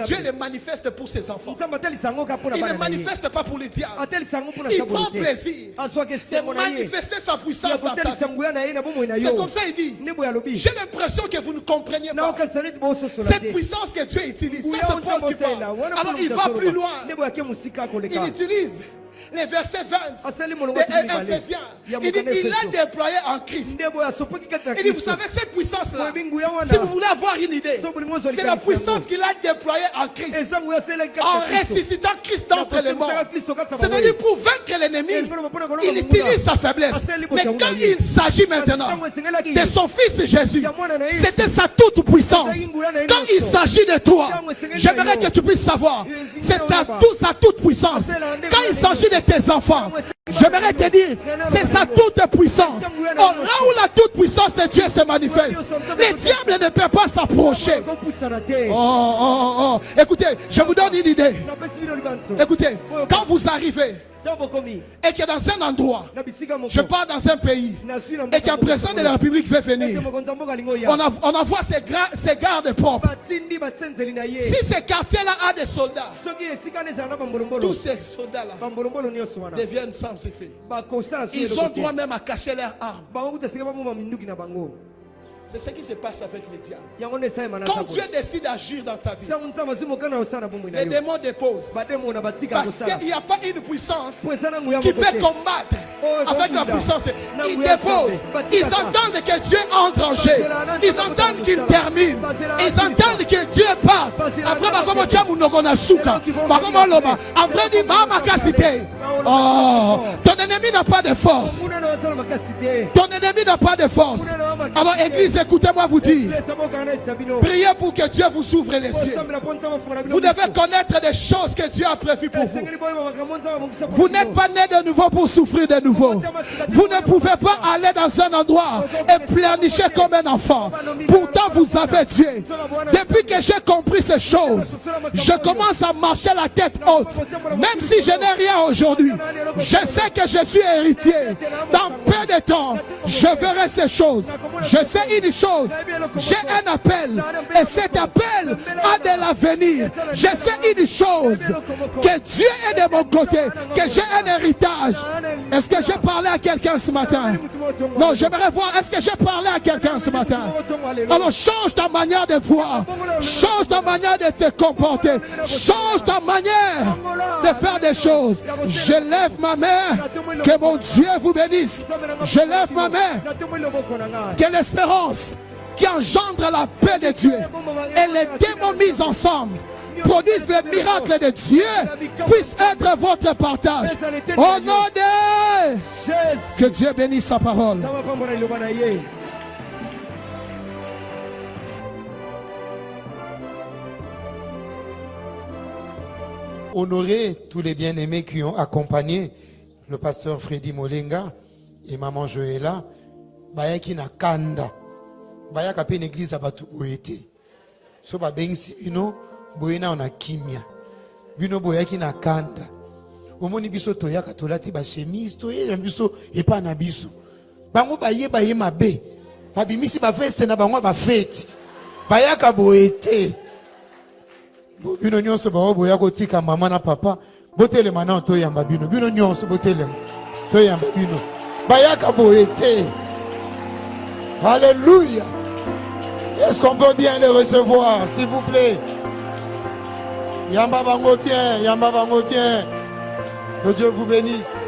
Dieu le manifeste pour ses enfants. Il ne manifeste pas pour les diables. Il prend plaisir de manifester sa puissance dans ta vie. C'est comme ça il dit. J'ai l'impression que vous ne compreniez pas. Cette puissance que Dieu utilise, c'est ce Paul qui parle. Alors il va plus loin. Il utilise les versets 20 de Ephésiens. Il dit il a déployé en Christ. Il dit vous savez cette puissance là, si vous voulez avoir une idée, c'est la puissance qu'il a déployée en Christ, en ressuscitant Christ d'entre les morts. C'est-à-dire pour vaincre l'ennemi, il utilise sa faiblesse. Mais quand il s'agit maintenant de son fils Jésus, c'était sa toute puissance. Quand il s'agit de toi, j'aimerais que tu puisses savoir, c'est sa toute puissance. Quand il s'agit de tes enfants, j'aimerais te dire, c'est sa toute puissance. Oh, là où la toute puissance de Dieu se manifeste, les diables ne peuvent pas s'approcher. Oh. Écoutez, je vous donne une idée. Écoutez, quand vous arrivez et que dans un endroit, je pars dans un pays, et qu'un président de la République veut venir, on envoie ses gardes propres. Si ce quartier-là a des soldats, tous ces soldats-là deviennent sans effet. Ils ont droit même à cacher leurs armes. C'est ce qui se passe avec les diables. Quand Dieu décide d'agir dans ta vie, les démons déposent. Parce qu'il n'y a pas une puissance qui peut combattre avec la puissance. Ils déposent. Ils entendent que Dieu entre en jeu. Ils entendent qu'il termine. Ils entendent que Dieu part. Après, en vrai, dit, ton ennemi n'a pas de force. Ton ennemi n'a pas de force. Alors, Église, écoutez-moi vous dire, priez pour que Dieu vous ouvre les yeux. Vous devez connaître des choses que Dieu a prévues pour vous. Vous n'êtes pas né de nouveau pour souffrir de nouveau. Vous ne pouvez pas aller dans un endroit et pleurnicher comme un enfant. Pourtant vous avez Dieu. Depuis que j'ai compris ces choses, je commence à marcher la tête haute. Même si je n'ai rien aujourd'hui, je sais que je suis héritier. Dans peu de temps, je verrai ces choses. Je sais une chose, j'ai un appel et cet appel a de l'avenir. Je sais une chose, que Dieu est de mon côté, que j'ai un héritage. Est-ce que j'ai parlé à quelqu'un ce matin? Non, j'aimerais voir, est-ce que j'ai parlé à quelqu'un ce matin? Alors change ta manière de voir, change ta manière de te comporter, change ta manière de faire des choses. Je lève ma main, que mon Dieu vous bénisse. Je lève ma main, que l'espérance qui engendre la paix de Dieu et les démons mis ensemble produisent le miracle de Dieu puisse être votre partage. Au nom de que Dieu bénisse sa parole. Honorer tous les bien-aimés qui ont accompagné le pasteur Freddy Molenga et maman Joëlla. Bayaki na kanda. Bayaka pe l'église à batu oete. So ba bengsi bino boyena ona kimia. Bino boyaki na kanda. Omoni biso toyaka tolati ba chemise to yela biso epa na biso. Bango baye mabe. Babimisi ba veste na bango ba fete. Bayaka boete. Bino nyonso ba boya ko tika mama na papa. Botele mana to yamba bino. Bino nyonso botele. To yamba bino. Bayaka boete. Alléluia. Est-ce qu'on peut bien les recevoir, s'il vous plaît? Yamba bango bien, yamba bango bien. Que Dieu vous bénisse.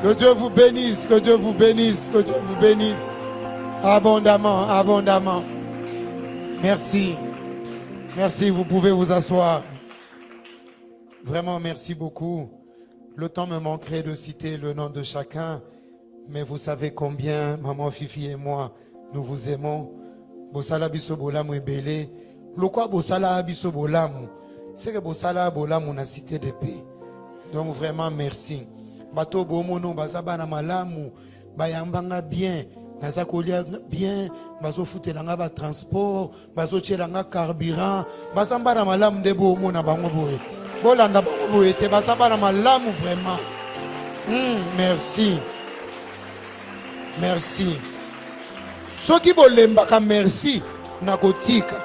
Que Dieu vous bénisse, que Dieu vous bénisse, que Dieu vous bénisse. Abondamment, abondamment. Merci. Merci, vous pouvez vous asseoir. Vraiment, merci beaucoup. Le temps me manquerait de citer le nom de chacun. Mais vous savez combien maman Fifi et moi nous vous aimons. Bosala biso bolamu ebele. Lokwa bosala biso bolamu. C'est que bosala bolamu na cité de paix. Donc vraiment merci. Bato bomono bazaba na malamu. Bayambanga bien. Naza kolia bien. Bazo futelanga ba transport. Bazo tchelanga carburant. Basamba na malamu de bomo na bango boye. Bolanda bango ete basaba na malamu vraiment. Merci. Merci. Soki bolembaka merci na kotika.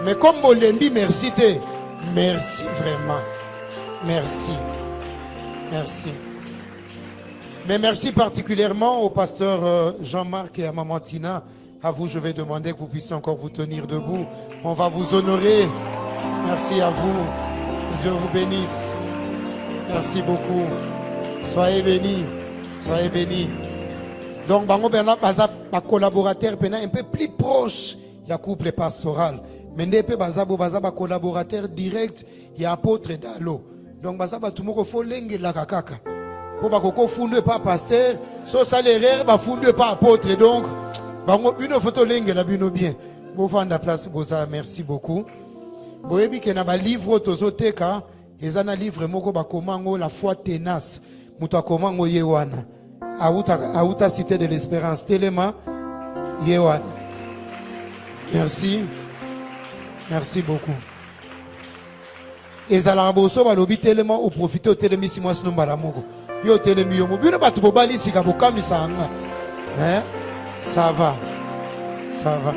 Mais comme bolembi merci te. Merci vraiment. Merci. Merci. Mais merci particulièrement au pasteur Jean-Marc et à Maman Tina. À vous, je vais demander que vous puissiez encore vous tenir debout. On va vous honorer. Merci à vous. Que Dieu vous bénisse. Merci beaucoup. Soyez bénis. Soyez bénis. Donc, bango bena baza ba collaborateur pena un peu plus proche ya couple pastoral. Mais ndepe baza ba collaborateur direct ya apôtre Dalo. Donc baza ba tumoko fo lenge la kakaka. Pour ba koko fondé pas pasteur, so salaire ba fondé pas apôtre. Donc bango bino photo lenge la bino bien. Bo fanda place boza, merci beaucoup. Boyebi ke na ba livre tozoteka, ezana livre moko ba komango la foi tenace. Muta komango yewana. Aouta Cité de l'Espérance, Téléma, Yewan. Merci. Merci beaucoup. Et Zalaboso va lobi Téléma ou profiter au Télémi si moi sinon balamogo. Yo Télémi yo mobile batu bobali si kabokami sanga. Hein? Ça va. Ça va.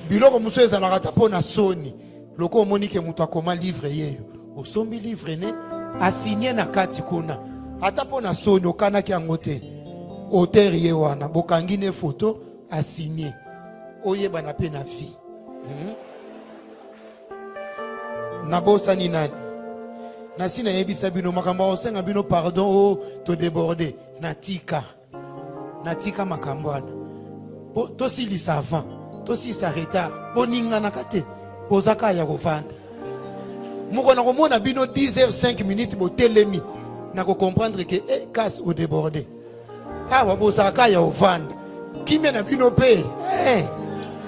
Biloko muso ezalaka pona soni. Loko monike mutu akoma livre yeyo. Osombi livre ne assigné na kati kuna ata pona soni okana ki angote auteur ye wana bokangi ne photo assigné oyeba na pe na vie na bosani nani na sina yebisa bino makambo osenga bino pardon o to déborder natika makambo wana to silisa avant to silisa retard boninga na kate bozaka ya kovanda. Mokona komona bino 10h05 minutes bo telemi na ko comprendre que casse au débordé. Ah wabosaka ya ovanda. Kimé na bino pe.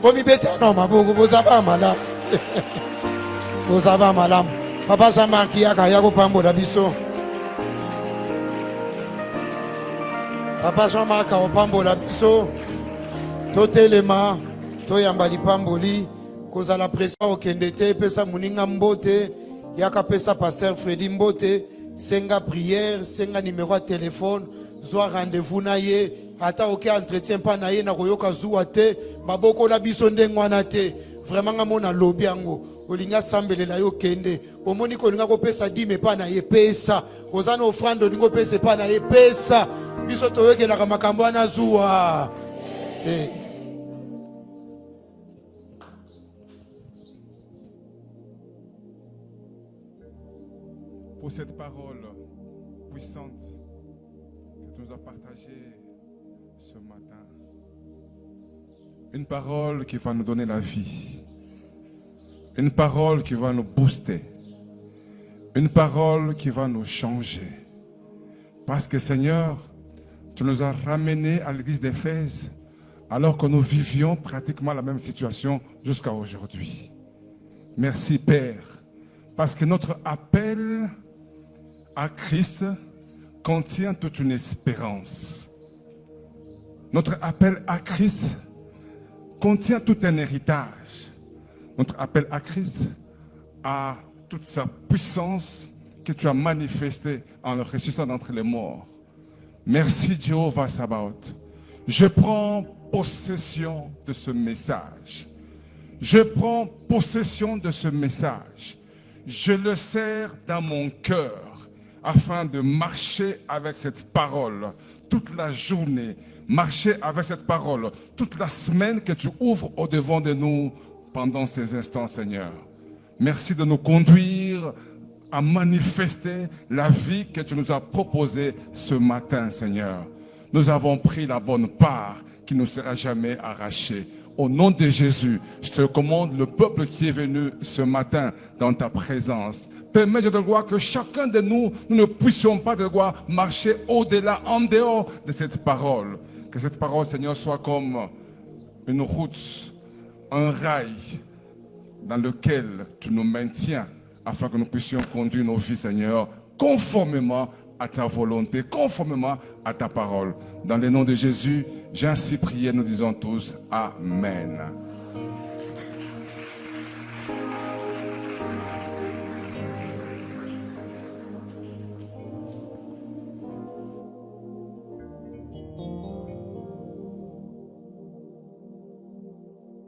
Bomi beta non maboko bozaba malam. Bozaba malam. Papa Jean-Marc ya ko pambola biso. Papa Jean-Marc o pambola biso. To telema to yambali pamboli kozala presa okendete pesa muninga mbote. Yaka pesa pasteur Freddy Mbote, senga prière, senga numéro de téléphone, zwa rendez-vous na ye, ata oke entretien pa na ye na koyoka zuwa te, baboko la biso ndengwana te, vraiment nga mona lobi yango, olinga sambelela yo kende, omoni ko linga ko pesa dime pa na ye pesa, ozana offrande olingo pesa pa na ye pesa, biso toyoke la makambo na zuwa te. Pour cette parole puissante que tu nous as partagée ce matin. Une parole qui va nous donner la vie. Une parole qui va nous booster. Une parole qui va nous changer. Parce que Seigneur, tu nous as ramenés à l'église d'Éphèse alors que nous vivions pratiquement la même situation jusqu'à aujourd'hui. Merci Père. Parce que notre appel à Christ contient toute une espérance. Notre appel à Christ contient tout un héritage. Notre appel à Christ a toute sa puissance que tu as manifestée en le ressuscitant d'entre les morts. Merci Jéhovah Sabaoth. Je prends possession de ce message. Je prends possession de ce message. Je le serre dans mon cœur afin de marcher avec cette parole toute la journée, marcher avec cette parole toute la semaine que tu ouvres au-devant de nous pendant ces instants, Seigneur. Merci de nous conduire à manifester la vie que tu nous as proposée ce matin, Seigneur. Nous avons pris la bonne part qui ne sera jamais arrachée. Au nom de Jésus, je te commande le peuple qui est venu ce matin dans ta présence. Permets, Dieu de gloire, que chacun de nous, nous ne puissions pas, de gloire, marcher au-delà, en dehors de cette parole. Que cette parole, Seigneur, soit comme une route, un rail dans lequel tu nous maintiens afin que nous puissions conduire nos vies, Seigneur, conformément à ta volonté, conformément à ta parole. Dans le nom de Jésus, j'ai ainsi prié, nous disons tous Amen.